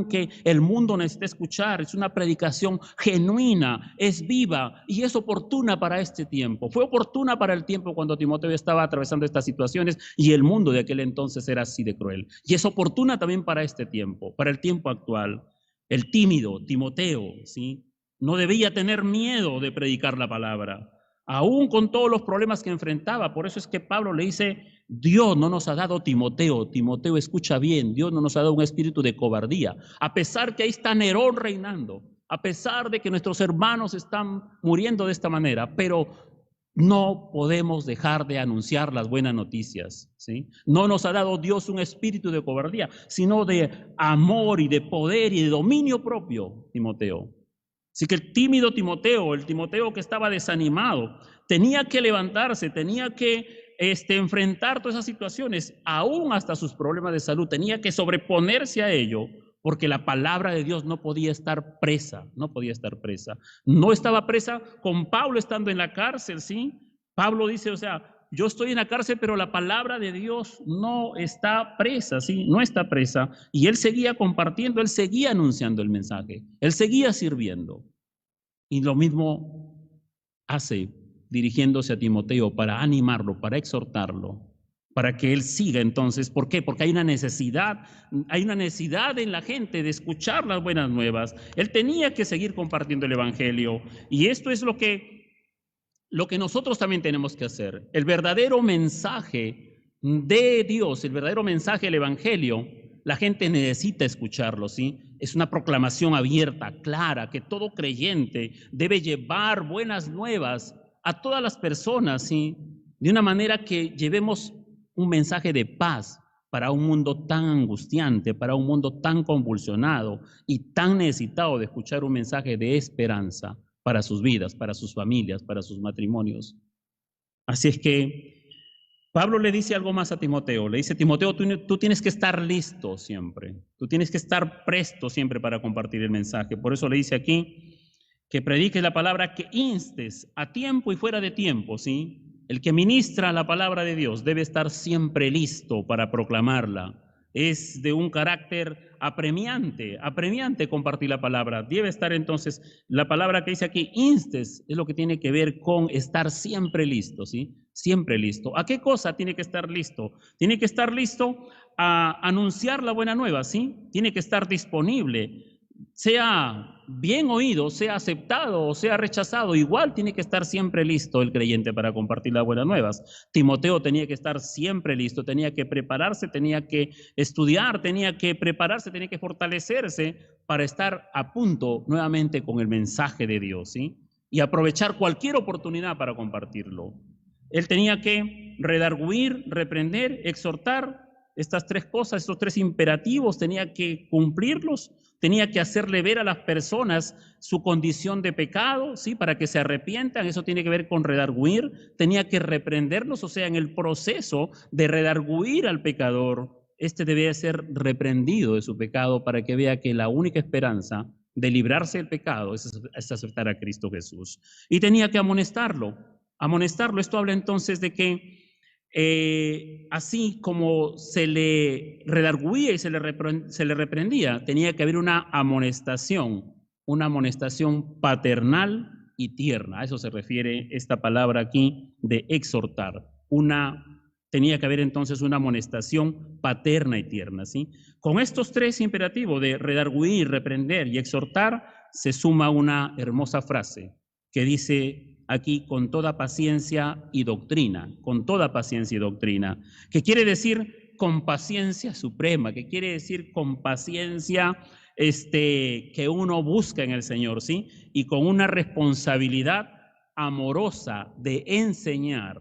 S1: que el mundo necesita escuchar, es una predicación genuina, es viva y es oportuna para este tiempo. Fue oportuna para el tiempo cuando Timoteo estaba atravesando estas situaciones y el mundo de aquel entonces era así de cruel. Y es oportuna también para este tiempo, para el tiempo actual. El tímido Timoteo, ¿sí? No debía tener miedo de predicar la palabra, aún con todos los problemas que enfrentaba. Por eso es que Pablo le dice: Dios no nos ha dado Timoteo, escucha bien, Dios no nos ha dado un espíritu de cobardía, a pesar que ahí está Nerón reinando, a pesar de que nuestros hermanos están muriendo de esta manera, pero no podemos dejar de anunciar las buenas noticias, ¿sí? No nos ha dado Dios un espíritu de cobardía, sino de amor y de poder y de dominio propio, Timoteo. Así que el tímido Timoteo, el Timoteo que estaba desanimado, tenía que levantarse, tenía que enfrentar todas esas situaciones, aún hasta sus problemas de salud, tenía que sobreponerse a ello, porque la palabra de Dios no podía estar presa, no podía estar presa. No estaba presa con Pablo estando en la cárcel, ¿sí? Pablo dice, o sea, yo estoy en la cárcel, pero la palabra de Dios no está presa, ¿sí? No está presa. Y él seguía compartiendo, él seguía anunciando el mensaje, él seguía sirviendo. Y lo mismo hace dirigiéndose a Timoteo para animarlo, para exhortarlo, para que él siga entonces. ¿Por qué? Porque hay una necesidad en la gente de escuchar las buenas nuevas. Él tenía que seguir compartiendo el Evangelio. Y esto es lo que nosotros también tenemos que hacer. El verdadero mensaje de Dios, el verdadero mensaje del Evangelio, la gente necesita escucharlo, ¿sí? Es una proclamación abierta, clara, que todo creyente debe llevar buenas nuevas a todas las personas, ¿sí? De una manera que llevemos un mensaje de paz para un mundo tan angustiante, para un mundo tan convulsionado y tan necesitado de escuchar un mensaje de esperanza para sus vidas, para sus familias, para sus matrimonios. Así es que Pablo le dice algo más a Timoteo. Le dice: Timoteo, tú tienes que estar listo siempre. Tú tienes que estar presto siempre para compartir el mensaje. Por eso le dice aquí que prediques la palabra, que instes a tiempo y fuera de tiempo, ¿sí? El que ministra la palabra de Dios debe estar siempre listo para proclamarla. Es de un carácter apremiante compartir la palabra. Debe estar entonces, la palabra que dice aquí, instes, es lo que tiene que ver con estar siempre listo, ¿sí? Siempre listo. ¿A qué cosa tiene que estar listo? Tiene que estar listo a anunciar la buena nueva, ¿sí? Tiene que estar disponible. Sea bien oído, sea aceptado o sea rechazado, igual tiene que estar siempre listo el creyente para compartir las buenas nuevas. Timoteo tenía que estar siempre listo, tenía que prepararse, tenía que estudiar, tenía que prepararse, tenía que fortalecerse para estar a punto nuevamente con el mensaje de Dios, ¿sí? Y aprovechar cualquier oportunidad para compartirlo. Él tenía que redarguir, reprender, exhortar. Estas tres cosas, estos tres imperativos, tenía que cumplirlos. Tenía que hacerle ver a las personas su condición de pecado, ¿sí? Para que se arrepientan. Eso tiene que ver con redarguir. Tenía que reprenderlos, o sea, en el proceso de redarguir al pecador, debía ser reprendido de su pecado para que vea que la única esperanza de librarse del pecado es aceptar a Cristo Jesús. Y tenía que amonestarlo. Esto habla entonces de que así como se le redarguía y se le reprendía, tenía que haber una amonestación paternal y tierna. A eso se refiere esta palabra aquí de exhortar. Tenía que haber entonces una amonestación paterna y tierna, ¿sí? Con estos tres imperativos de redarguir, reprender y exhortar, se suma una hermosa frase que dice aquí con toda paciencia y doctrina, que quiere decir con paciencia suprema, que quiere decir con paciencia que uno busca en el Señor, ¿sí? Y con una responsabilidad amorosa de enseñar,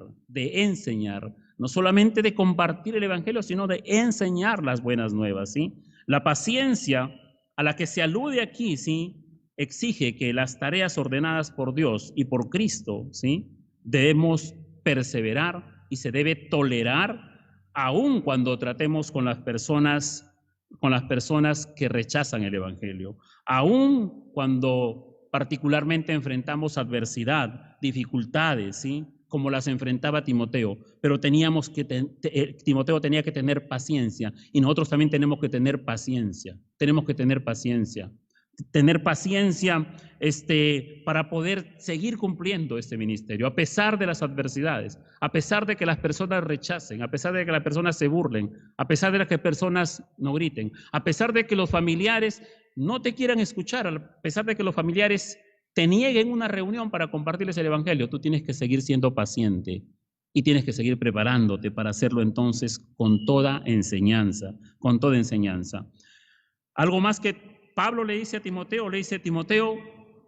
S1: no solamente de compartir el Evangelio, sino de enseñar las buenas nuevas, ¿sí? La paciencia a la que se alude aquí, ¿sí?, exige que las tareas ordenadas por Dios y por Cristo, ¿sí?, debemos perseverar y se debe tolerar aun cuando tratemos con las personas que rechazan el Evangelio, aun cuando particularmente enfrentamos adversidad, dificultades, ¿sí?, como las enfrentaba Timoteo, pero Timoteo tenía que tener paciencia y nosotros también tenemos que tener paciencia, para poder seguir cumpliendo este ministerio, a pesar de las adversidades, a pesar de que las personas rechacen, a pesar de que las personas se burlen, a pesar de que las personas no griten, a pesar de que los familiares no te quieran escuchar, a pesar de que los familiares te nieguen una reunión para compartirles el Evangelio. Tú tienes que seguir siendo paciente y tienes que seguir preparándote para hacerlo entonces con toda enseñanza, Algo más que Pablo le dice a Timoteo,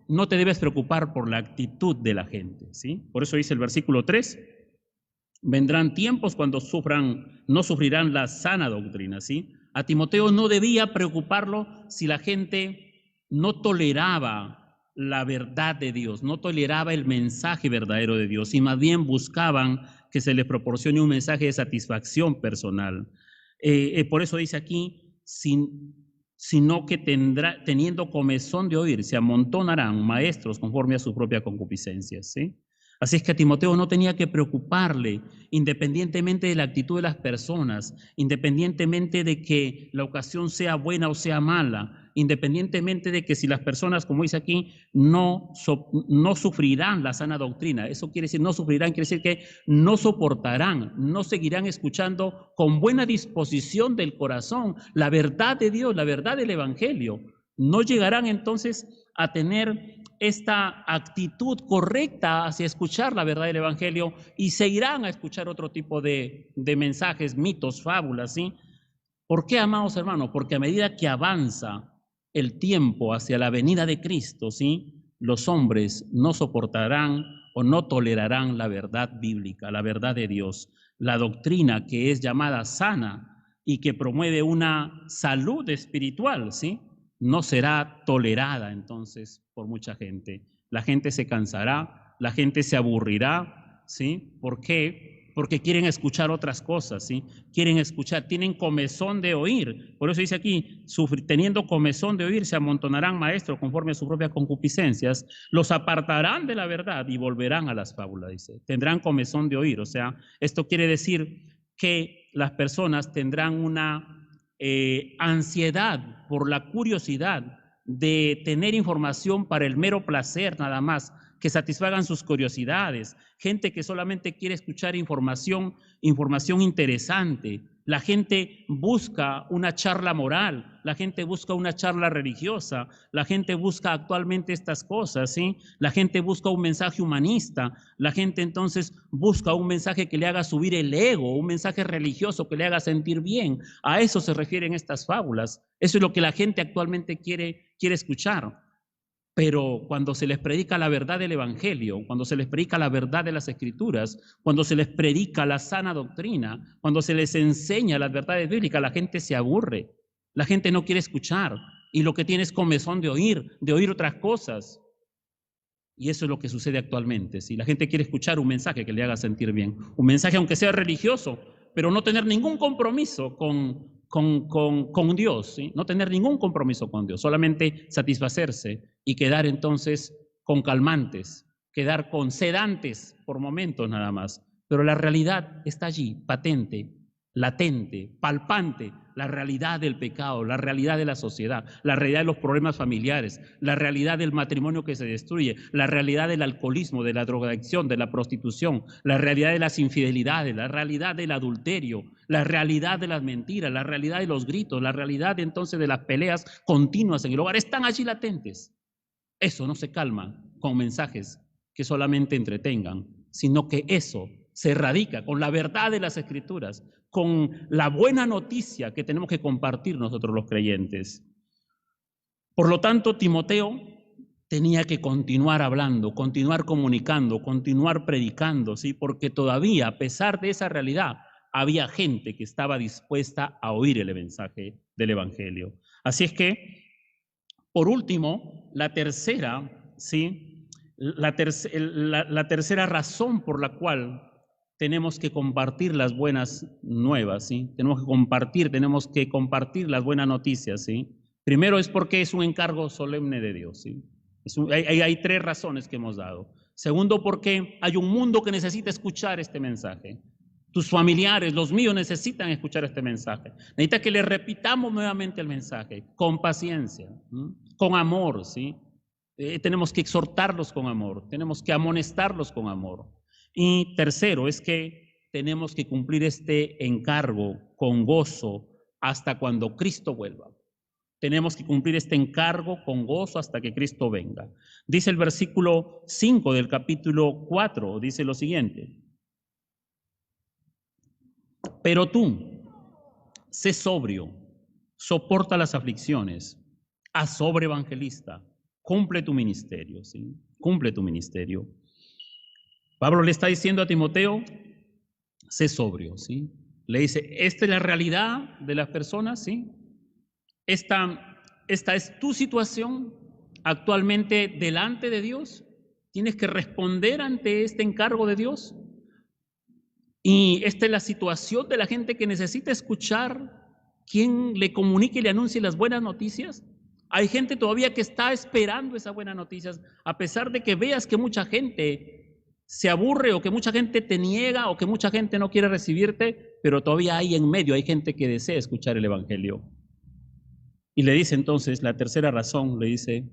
S1: no te debes preocupar por la actitud de la gente, ¿sí? Por eso dice el versículo 3, vendrán tiempos cuando no sufrirán la sana doctrina, ¿sí? A Timoteo no debía preocuparlo si la gente no toleraba la verdad de Dios, no toleraba el mensaje verdadero de Dios, y más bien buscaban que se les proporcione un mensaje de satisfacción personal. Por eso dice aquí, sino que teniendo comezón de oír, se amontonarán maestros conforme a su propia concupiscencia, ¿sí? Así es que a Timoteo no tenía que preocuparle, independientemente de la actitud de las personas, independientemente de que la ocasión sea buena o sea mala, independientemente de que si las personas, como dice aquí, no sufrirán la sana doctrina. Eso quiere decir, no sufrirán, quiere decir que no soportarán, no seguirán escuchando con buena disposición del corazón la verdad de Dios, la verdad del Evangelio. No llegarán entonces a tener esta actitud correcta hacia escuchar la verdad del Evangelio y se irán a escuchar otro tipo de mensajes, mitos, fábulas, ¿sí? ¿Por qué, amados hermanos? Porque a medida que avanza el tiempo hacia la venida de Cristo, ¿sí?, los hombres no soportarán o no tolerarán la verdad bíblica, la verdad de Dios, la doctrina que es llamada sana y que promueve una salud espiritual, ¿sí?, no será tolerada entonces por mucha gente. La gente se cansará, la gente se aburrirá, ¿sí? ¿Por qué? Porque quieren escuchar otras cosas, ¿sí? Tienen comezón de oír. Por eso dice aquí, teniendo comezón de oír, se amontonarán maestros conforme a sus propias concupiscencias, los apartarán de la verdad y volverán a las fábulas, dice. Tendrán comezón de oír, o sea, esto quiere decir que las personas tendrán una ansiedad por la curiosidad de tener información para el mero placer nada más, que satisfagan sus curiosidades, gente que solamente quiere escuchar información interesante. La gente busca una charla moral, la gente busca una charla religiosa, la gente busca actualmente estas cosas, ¿sí? La gente busca un mensaje humanista, la gente entonces busca un mensaje que le haga subir el ego, un mensaje religioso que le haga sentir bien. A eso se refieren estas fábulas. Eso es lo que la gente actualmente quiere escuchar. Pero cuando se les predica la verdad del Evangelio, cuando se les predica la verdad de las Escrituras, cuando se les predica la sana doctrina, cuando se les enseña las verdades bíblicas, la gente se aburre, la gente no quiere escuchar y lo que tiene es comezón de oír otras cosas. Y eso es lo que sucede actualmente. Si la gente quiere escuchar un mensaje que le haga sentir bien, un mensaje aunque sea religioso, pero no tener ningún compromiso con Dios, ¿sí? No tener ningún compromiso con Dios, solamente satisfacerse y quedar entonces con calmantes, quedar con sedantes por momentos nada más, pero la realidad está allí, patente, latente, palpante, la realidad del pecado, la realidad de la sociedad, la realidad de los problemas familiares, la realidad del matrimonio que se destruye, la realidad del alcoholismo, de la drogadicción, de la prostitución, la realidad de las infidelidades, la realidad del adulterio, la realidad de las mentiras, la realidad de los gritos, la realidad entonces de las peleas continuas en el hogar, están allí latentes. Eso no se calma con mensajes que solamente entretengan, sino que eso se erradica con la verdad de las Escrituras, con la buena noticia que tenemos que compartir nosotros los creyentes. Por lo tanto, Timoteo tenía que continuar hablando, continuar comunicando, continuar predicando, ¿sí? Porque todavía, a pesar de esa realidad, había gente que estaba dispuesta a oír el mensaje del Evangelio. Así es que, por último, la tercera, ¿sí? La tercera razón por la cual tenemos que compartir las buenas nuevas, ¿sí? Tenemos que compartir las buenas noticias, ¿sí? Primero es porque es un encargo solemne de Dios, ¿sí? Hay tres razones que hemos dado. Segundo, porque hay un mundo que necesita escuchar este mensaje. Tus familiares, los míos, necesitan escuchar este mensaje. Necesita que le repitamos nuevamente el mensaje, con paciencia, con amor, ¿sí? Tenemos que exhortarlos con amor, tenemos que amonestarlos con amor. Y tercero, es que tenemos que cumplir este encargo con gozo hasta cuando Cristo vuelva. Tenemos que cumplir este encargo con gozo hasta que Cristo venga. Dice el versículo 5 del capítulo 4, dice lo siguiente. Pero tú, sé sobrio, soporta las aflicciones, haz obra evangelista, cumple tu ministerio, ¿sí? Cumple tu ministerio. Pablo le está diciendo a Timoteo, sé sobrio, ¿sí? Le dice, esta es la realidad de las personas, ¿sí? Esta es tu situación actualmente delante de Dios. Tienes que responder ante este encargo de Dios. Y esta es la situación de la gente que necesita escuchar quien le comunique y le anuncie las buenas noticias. Hay gente todavía que está esperando esas buenas noticias, a pesar de que veas que mucha gente se aburre o que mucha gente te niega o que mucha gente no quiere recibirte, pero todavía hay en medio, hay gente que desea escuchar el Evangelio. Y le dice entonces, la tercera razón, le dice,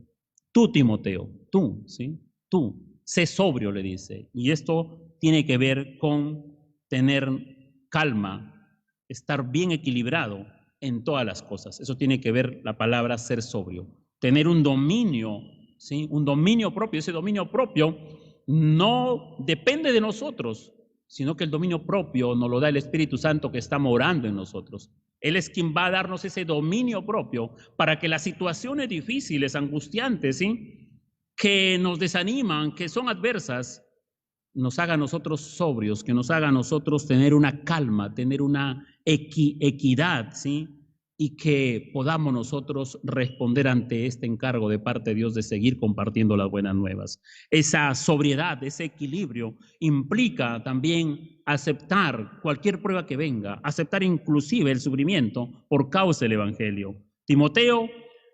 S1: tú Timoteo, tú, ¿sí? Tú, sé sobrio, le dice. Y esto tiene que ver con tener calma, estar bien equilibrado en todas las cosas. Eso tiene que ver la palabra ser sobrio. Tener un dominio, ¿sí? Un dominio propio. Ese dominio propio no depende de nosotros, sino que el dominio propio nos lo da el Espíritu Santo que está morando en nosotros. Él es quien va a darnos ese dominio propio para que las situaciones difíciles, angustiantes, ¿sí? Que nos desaniman, que son adversas, nos haga a nosotros sobrios, que nos haga a nosotros tener una calma, tener una equidad, ¿sí? Y que podamos nosotros responder ante este encargo de parte de Dios de seguir compartiendo las buenas nuevas. Esa sobriedad, ese equilibrio implica también aceptar cualquier prueba que venga, aceptar inclusive el sufrimiento por causa del Evangelio. Timoteo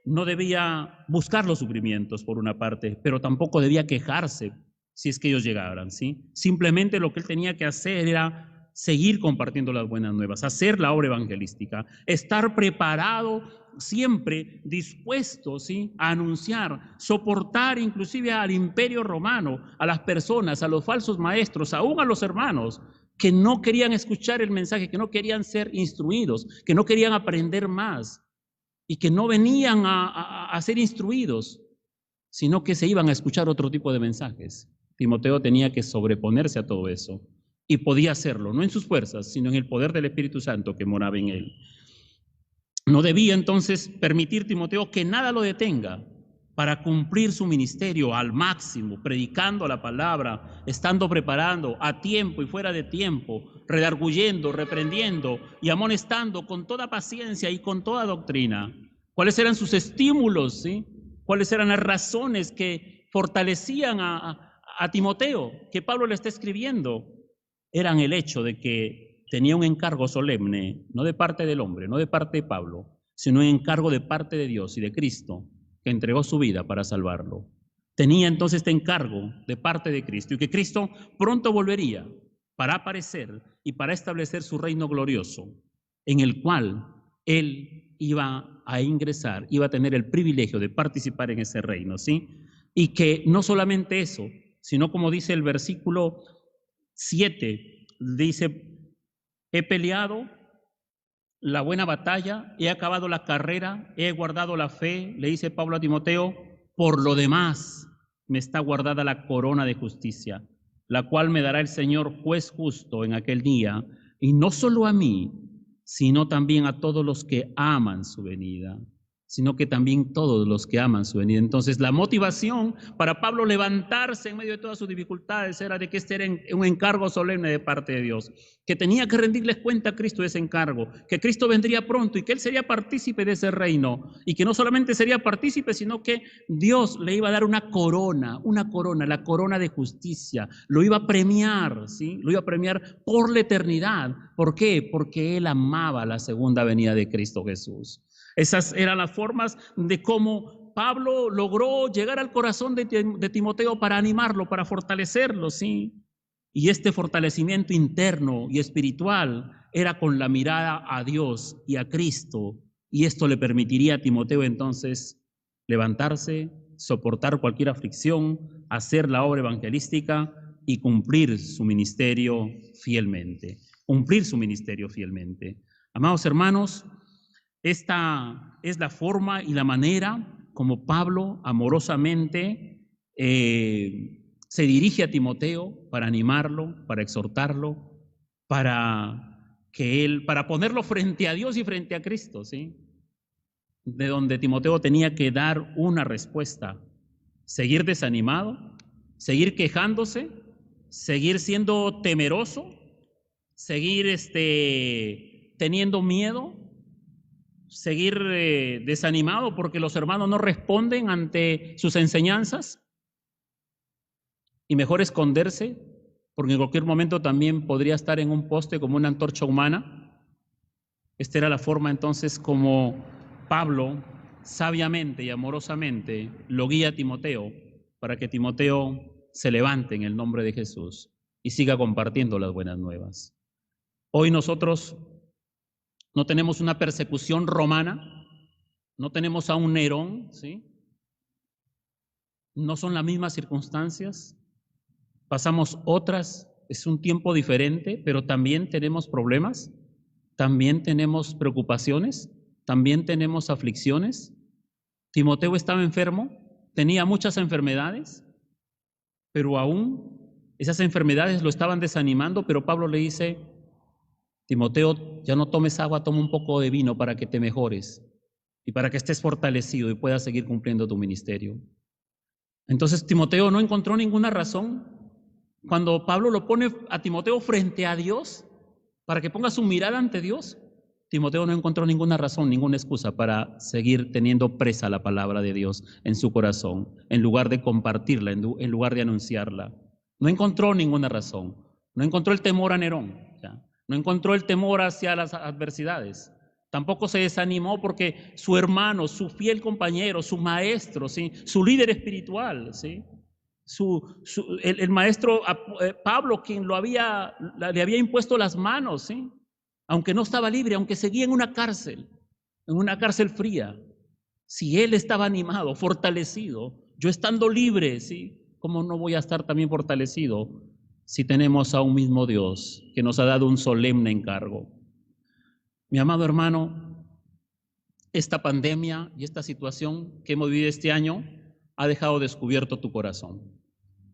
S1: no debía buscar los sufrimientos por una parte, pero tampoco debía quejarse si es que ellos llegaran, ¿sí? Simplemente lo que él tenía que hacer era seguir compartiendo las buenas nuevas, hacer la obra evangelística, estar preparado, siempre dispuesto, ¿sí? A anunciar, soportar inclusive al imperio romano, a las personas, a los falsos maestros, aún a los hermanos que no querían escuchar el mensaje, que no querían ser instruidos, que no querían aprender más y que no venían a ser instruidos, sino que se iban a escuchar otro tipo de mensajes. Timoteo tenía que sobreponerse a todo eso y podía hacerlo, no en sus fuerzas, sino en el poder del Espíritu Santo que moraba en él. No debía entonces permitir Timoteo que nada lo detenga para cumplir su ministerio al máximo, predicando la palabra, estando preparando a tiempo y fuera de tiempo, redarguyendo, reprendiendo y amonestando con toda paciencia y con toda doctrina. ¿Cuáles eran sus estímulos, sí? ¿Cuáles eran las razones que fortalecían a Timoteo, que Pablo le está escribiendo? Eran el hecho de que tenía un encargo solemne, no de parte del hombre, no de parte de Pablo, sino un encargo de parte de Dios y de Cristo, que entregó su vida para salvarlo. Tenía entonces este encargo de parte de Cristo y que Cristo pronto volvería para aparecer y para establecer su reino glorioso, en el cual él iba a ingresar, iba a tener el privilegio de participar en ese reino, ¿sí? Y que no solamente eso, sino como dice el versículo 7, dice, he peleado la buena batalla, he acabado la carrera, he guardado la fe, le dice Pablo a Timoteo, por lo demás me está guardada la corona de justicia, la cual me dará el Señor juez justo en aquel día, y no solo a mí, sino también a todos los que aman su venida, sino que también todos los que aman su venida. Entonces, la motivación para Pablo levantarse en medio de todas sus dificultades era de que este era un encargo solemne de parte de Dios, que tenía que rendirles cuenta a Cristo de ese encargo, que Cristo vendría pronto y que él sería partícipe de ese reino, y que no solamente sería partícipe, sino que Dios le iba a dar una corona, la corona de justicia, lo iba a premiar, ¿sí? Lo iba a premiar por la eternidad. ¿Por qué? Porque él amaba la segunda venida de Cristo Jesús. Esas eran las formas de cómo Pablo logró llegar al corazón de Timoteo para animarlo, para fortalecerlo, ¿sí? Y este fortalecimiento interno y espiritual era con la mirada a Dios y a Cristo. Y esto le permitiría a Timoteo entonces levantarse, soportar cualquier aflicción, hacer la obra evangelística y cumplir su ministerio fielmente. Cumplir su ministerio fielmente. Amados hermanos, esta es la forma y la manera como Pablo amorosamente se dirige a Timoteo para animarlo, para exhortarlo, para ponerlo frente a Dios y frente a Cristo, ¿sí? De donde Timoteo tenía que dar una respuesta, seguir desanimado, seguir quejándose, seguir siendo temeroso, seguir teniendo miedo, seguir desanimado porque los hermanos no responden ante sus enseñanzas, y mejor esconderse porque en cualquier momento también podría estar en un poste como una antorcha humana. Esta era la forma entonces como Pablo sabiamente y amorosamente lo guía a Timoteo para que Timoteo se levante en el nombre de Jesús y siga compartiendo las buenas nuevas. Hoy nosotros no tenemos una persecución romana, no tenemos a un Nerón, ¿sí? No son las mismas circunstancias, pasamos otras, es un tiempo diferente, pero también tenemos problemas, también tenemos preocupaciones, también tenemos aflicciones. Timoteo estaba enfermo, tenía muchas enfermedades, pero aún esas enfermedades lo estaban desanimando, pero Pablo le dice, Timoteo, ya no tomes agua, toma un poco de vino para que te mejores y para que estés fortalecido y puedas seguir cumpliendo tu ministerio. Entonces Timoteo no encontró ninguna razón. Cuando Pablo lo pone a Timoteo frente a Dios, para que ponga su mirada ante Dios, Timoteo no encontró ninguna razón, ninguna excusa para seguir teniendo presa la palabra de Dios en su corazón, en lugar de compartirla, en lugar de anunciarla. No encontró ninguna razón. No encontró el temor a Nerón, ¿ya? No encontró el temor hacia las adversidades. Tampoco se desanimó porque su hermano, su fiel compañero, su maestro, ¿sí? Su líder espiritual, ¿sí? El maestro Pablo, quien le había impuesto las manos, ¿sí? Aunque no estaba libre, aunque seguía en una cárcel fría. Si él estaba animado, fortalecido, yo estando libre, ¿sí? ¿Cómo no voy a estar también fortalecido si tenemos a un mismo Dios que nos ha dado un solemne encargo? Mi amado hermano, esta pandemia y esta situación que hemos vivido este año ha dejado descubierto tu corazón,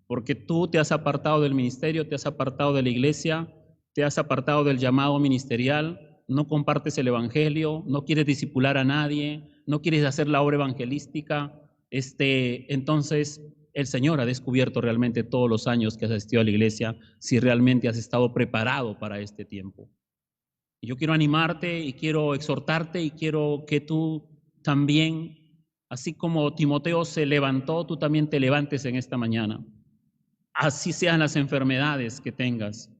S1: porque tú te has apartado del ministerio, te has apartado de la iglesia, te has apartado del llamado ministerial, no compartes el evangelio, no quieres discipular a nadie, no quieres hacer la obra evangelística. Entonces el Señor ha descubierto realmente todos los años que has asistido a la iglesia, si realmente has estado preparado para este tiempo. Y yo quiero animarte y quiero exhortarte y quiero que tú también, así como Timoteo se levantó, tú también te levantes en esta mañana. Así sean las enfermedades que tengas.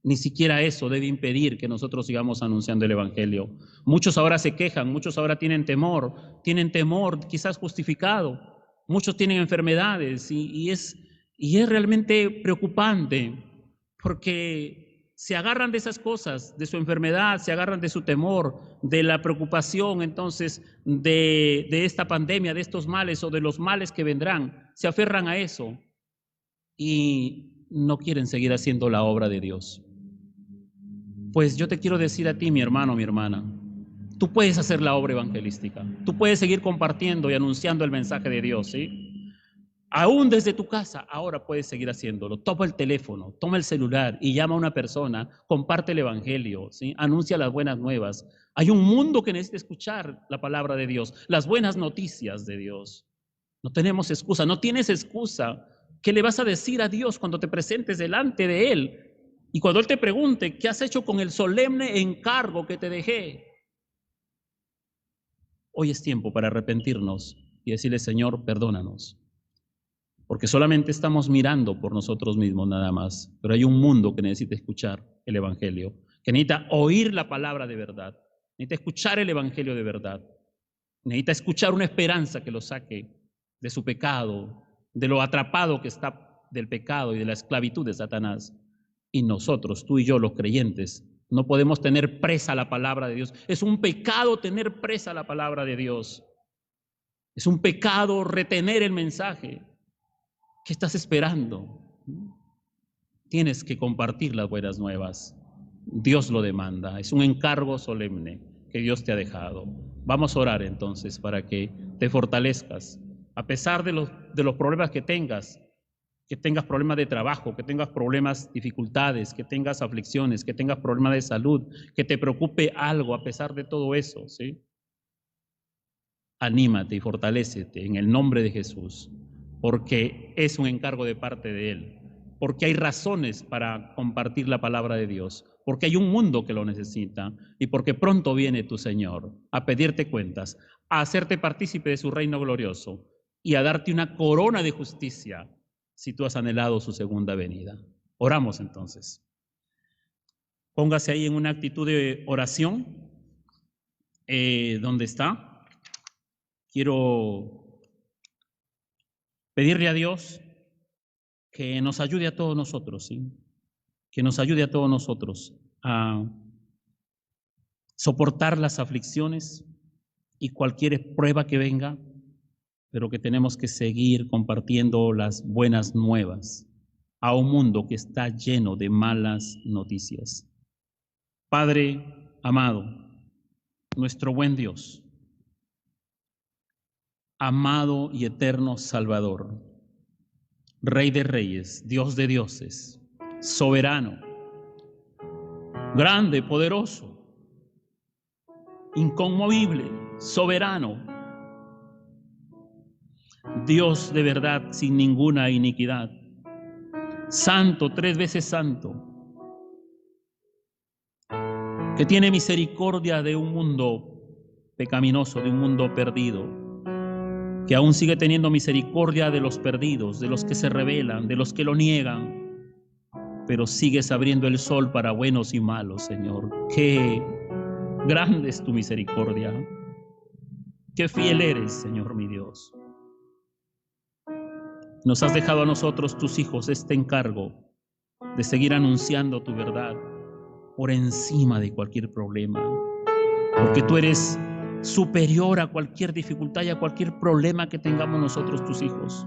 S1: Ni siquiera eso debe impedir que nosotros sigamos anunciando el evangelio. Muchos ahora se quejan, muchos ahora tienen temor quizás justificado. Muchos tienen enfermedades y es realmente preocupante. porque se agarran de esas cosas, de su enfermedad, se agarran de su temor, de la preocupación entonces de esta pandemia, de estos males o de los males que vendrán, se aferran a eso y no quieren seguir haciendo la obra de Dios. Pues yo te quiero decir a ti, mi hermano, mi hermana, tú puedes hacer la obra evangelística, tú puedes seguir compartiendo y anunciando el mensaje de Dios, ¿sí? Aún desde tu casa, ahora puedes seguir haciéndolo. Toma el teléfono, toma el celular y llama a una persona, comparte el evangelio, ¿sí? Anuncia las buenas nuevas. Hay un mundo que necesita escuchar la palabra de Dios, las buenas noticias de Dios. No tenemos excusa, no tienes excusa. ¿Qué le vas a decir a Dios cuando te presentes delante de Él? Y cuando Él te pregunte, ¿qué has hecho con el solemne encargo que te dejé? Hoy es tiempo para arrepentirnos y decirle, Señor, perdónanos. Porque solamente estamos mirando por nosotros mismos nada más, pero hay un mundo que necesita escuchar el evangelio, que necesita oír la palabra de verdad, necesita escuchar el evangelio de verdad, necesita escuchar una esperanza que lo saque de su pecado, de lo atrapado que está del pecado y de la esclavitud de Satanás. Y nosotros, tú y yo, los creyentes, no podemos tener presa la palabra de Dios. Es un pecado tener presa la palabra de Dios. Es un pecado retener el mensaje. ¿Qué estás esperando? Tienes que compartir las buenas nuevas. Dios lo demanda. Es un encargo solemne que Dios te ha dejado. Vamos a orar entonces para que te fortalezcas. A pesar de los problemas que tengas problemas de trabajo, que tengas problemas, dificultades, que tengas aflicciones, que tengas problemas de salud, que te preocupe algo a pesar de todo eso, ¿sí? Anímate y fortalécete en el nombre de Jesús, porque es un encargo de parte de Él, porque hay razones para compartir la palabra de Dios, porque hay un mundo que lo necesita y porque pronto viene tu Señor a pedirte cuentas, a hacerte partícipe de su reino glorioso y a darte una corona de justicia si tú has anhelado su segunda venida. Oramos entonces. Póngase ahí en una actitud de oración, donde está. Quiero pedirle a Dios que nos ayude a todos nosotros, ¿sí? Que nos ayude a todos nosotros a soportar las aflicciones y cualquier prueba que venga, pero que tenemos que seguir compartiendo las buenas nuevas a un mundo que está lleno de malas noticias. Padre amado, nuestro buen Dios, amado y eterno Salvador, Rey de reyes, Dios de dioses, soberano, grande, poderoso, inconmovible, soberano, Dios de verdad sin ninguna iniquidad, santo, 3 veces santo, que tiene misericordia de un mundo pecaminoso, de un mundo perdido, que aún sigue teniendo misericordia de los perdidos, de los que se rebelan, de los que lo niegan, pero sigues abriendo el sol para buenos y malos, Señor. Qué grande es tu misericordia, qué fiel eres, Señor mi Dios. Nos has dejado a nosotros, tus hijos, este encargo de seguir anunciando tu verdad por encima de cualquier problema, porque tú eres superior a cualquier dificultad y a cualquier problema que tengamos nosotros, tus hijos.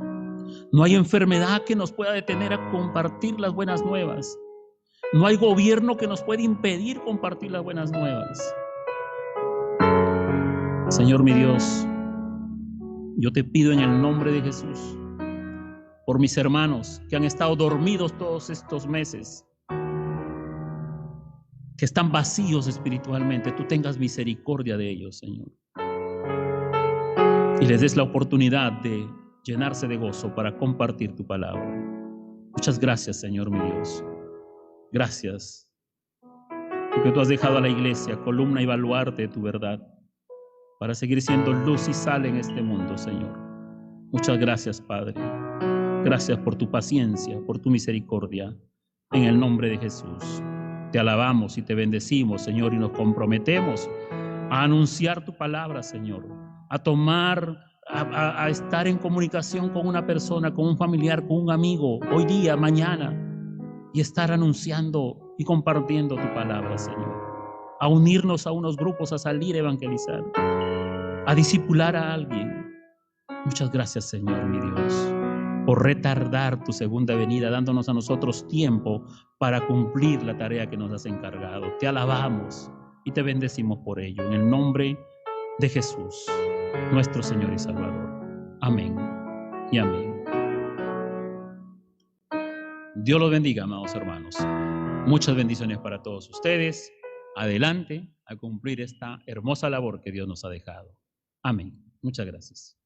S1: No hay enfermedad que nos pueda detener a compartir las buenas nuevas. No hay gobierno que nos pueda impedir compartir las buenas nuevas. Señor mi Dios, yo te pido en el nombre de Jesús, por mis hermanos que han estado dormidos todos estos meses, que están vacíos espiritualmente, tú tengas misericordia de ellos, Señor, y les des la oportunidad de llenarse de gozo para compartir tu palabra. Muchas gracias, Señor mi Dios. Gracias, porque tú has dejado a la iglesia columna y baluarte de tu verdad, para seguir siendo luz y sal en este mundo, Señor. Muchas gracias, Padre. Gracias por tu paciencia, por tu misericordia. En el nombre de Jesús, te alabamos y te bendecimos, Señor, y nos comprometemos a anunciar tu palabra, Señor, a estar en comunicación con una persona, con un familiar, con un amigo, hoy día, mañana, y estar anunciando y compartiendo tu palabra, Señor. A unirnos a unos grupos, a salir a evangelizar, a discipular a alguien. Muchas gracias, Señor, mi Dios, por retardar tu segunda venida, dándonos a nosotros tiempo para cumplir la tarea que nos has encargado. Te alabamos y te bendecimos por ello. En el nombre de Jesús, nuestro Señor y Salvador. Amén y amén. Dios los bendiga, amados hermanos. Muchas bendiciones para todos ustedes. Adelante a cumplir esta hermosa labor que Dios nos ha dejado. Amén. Muchas gracias.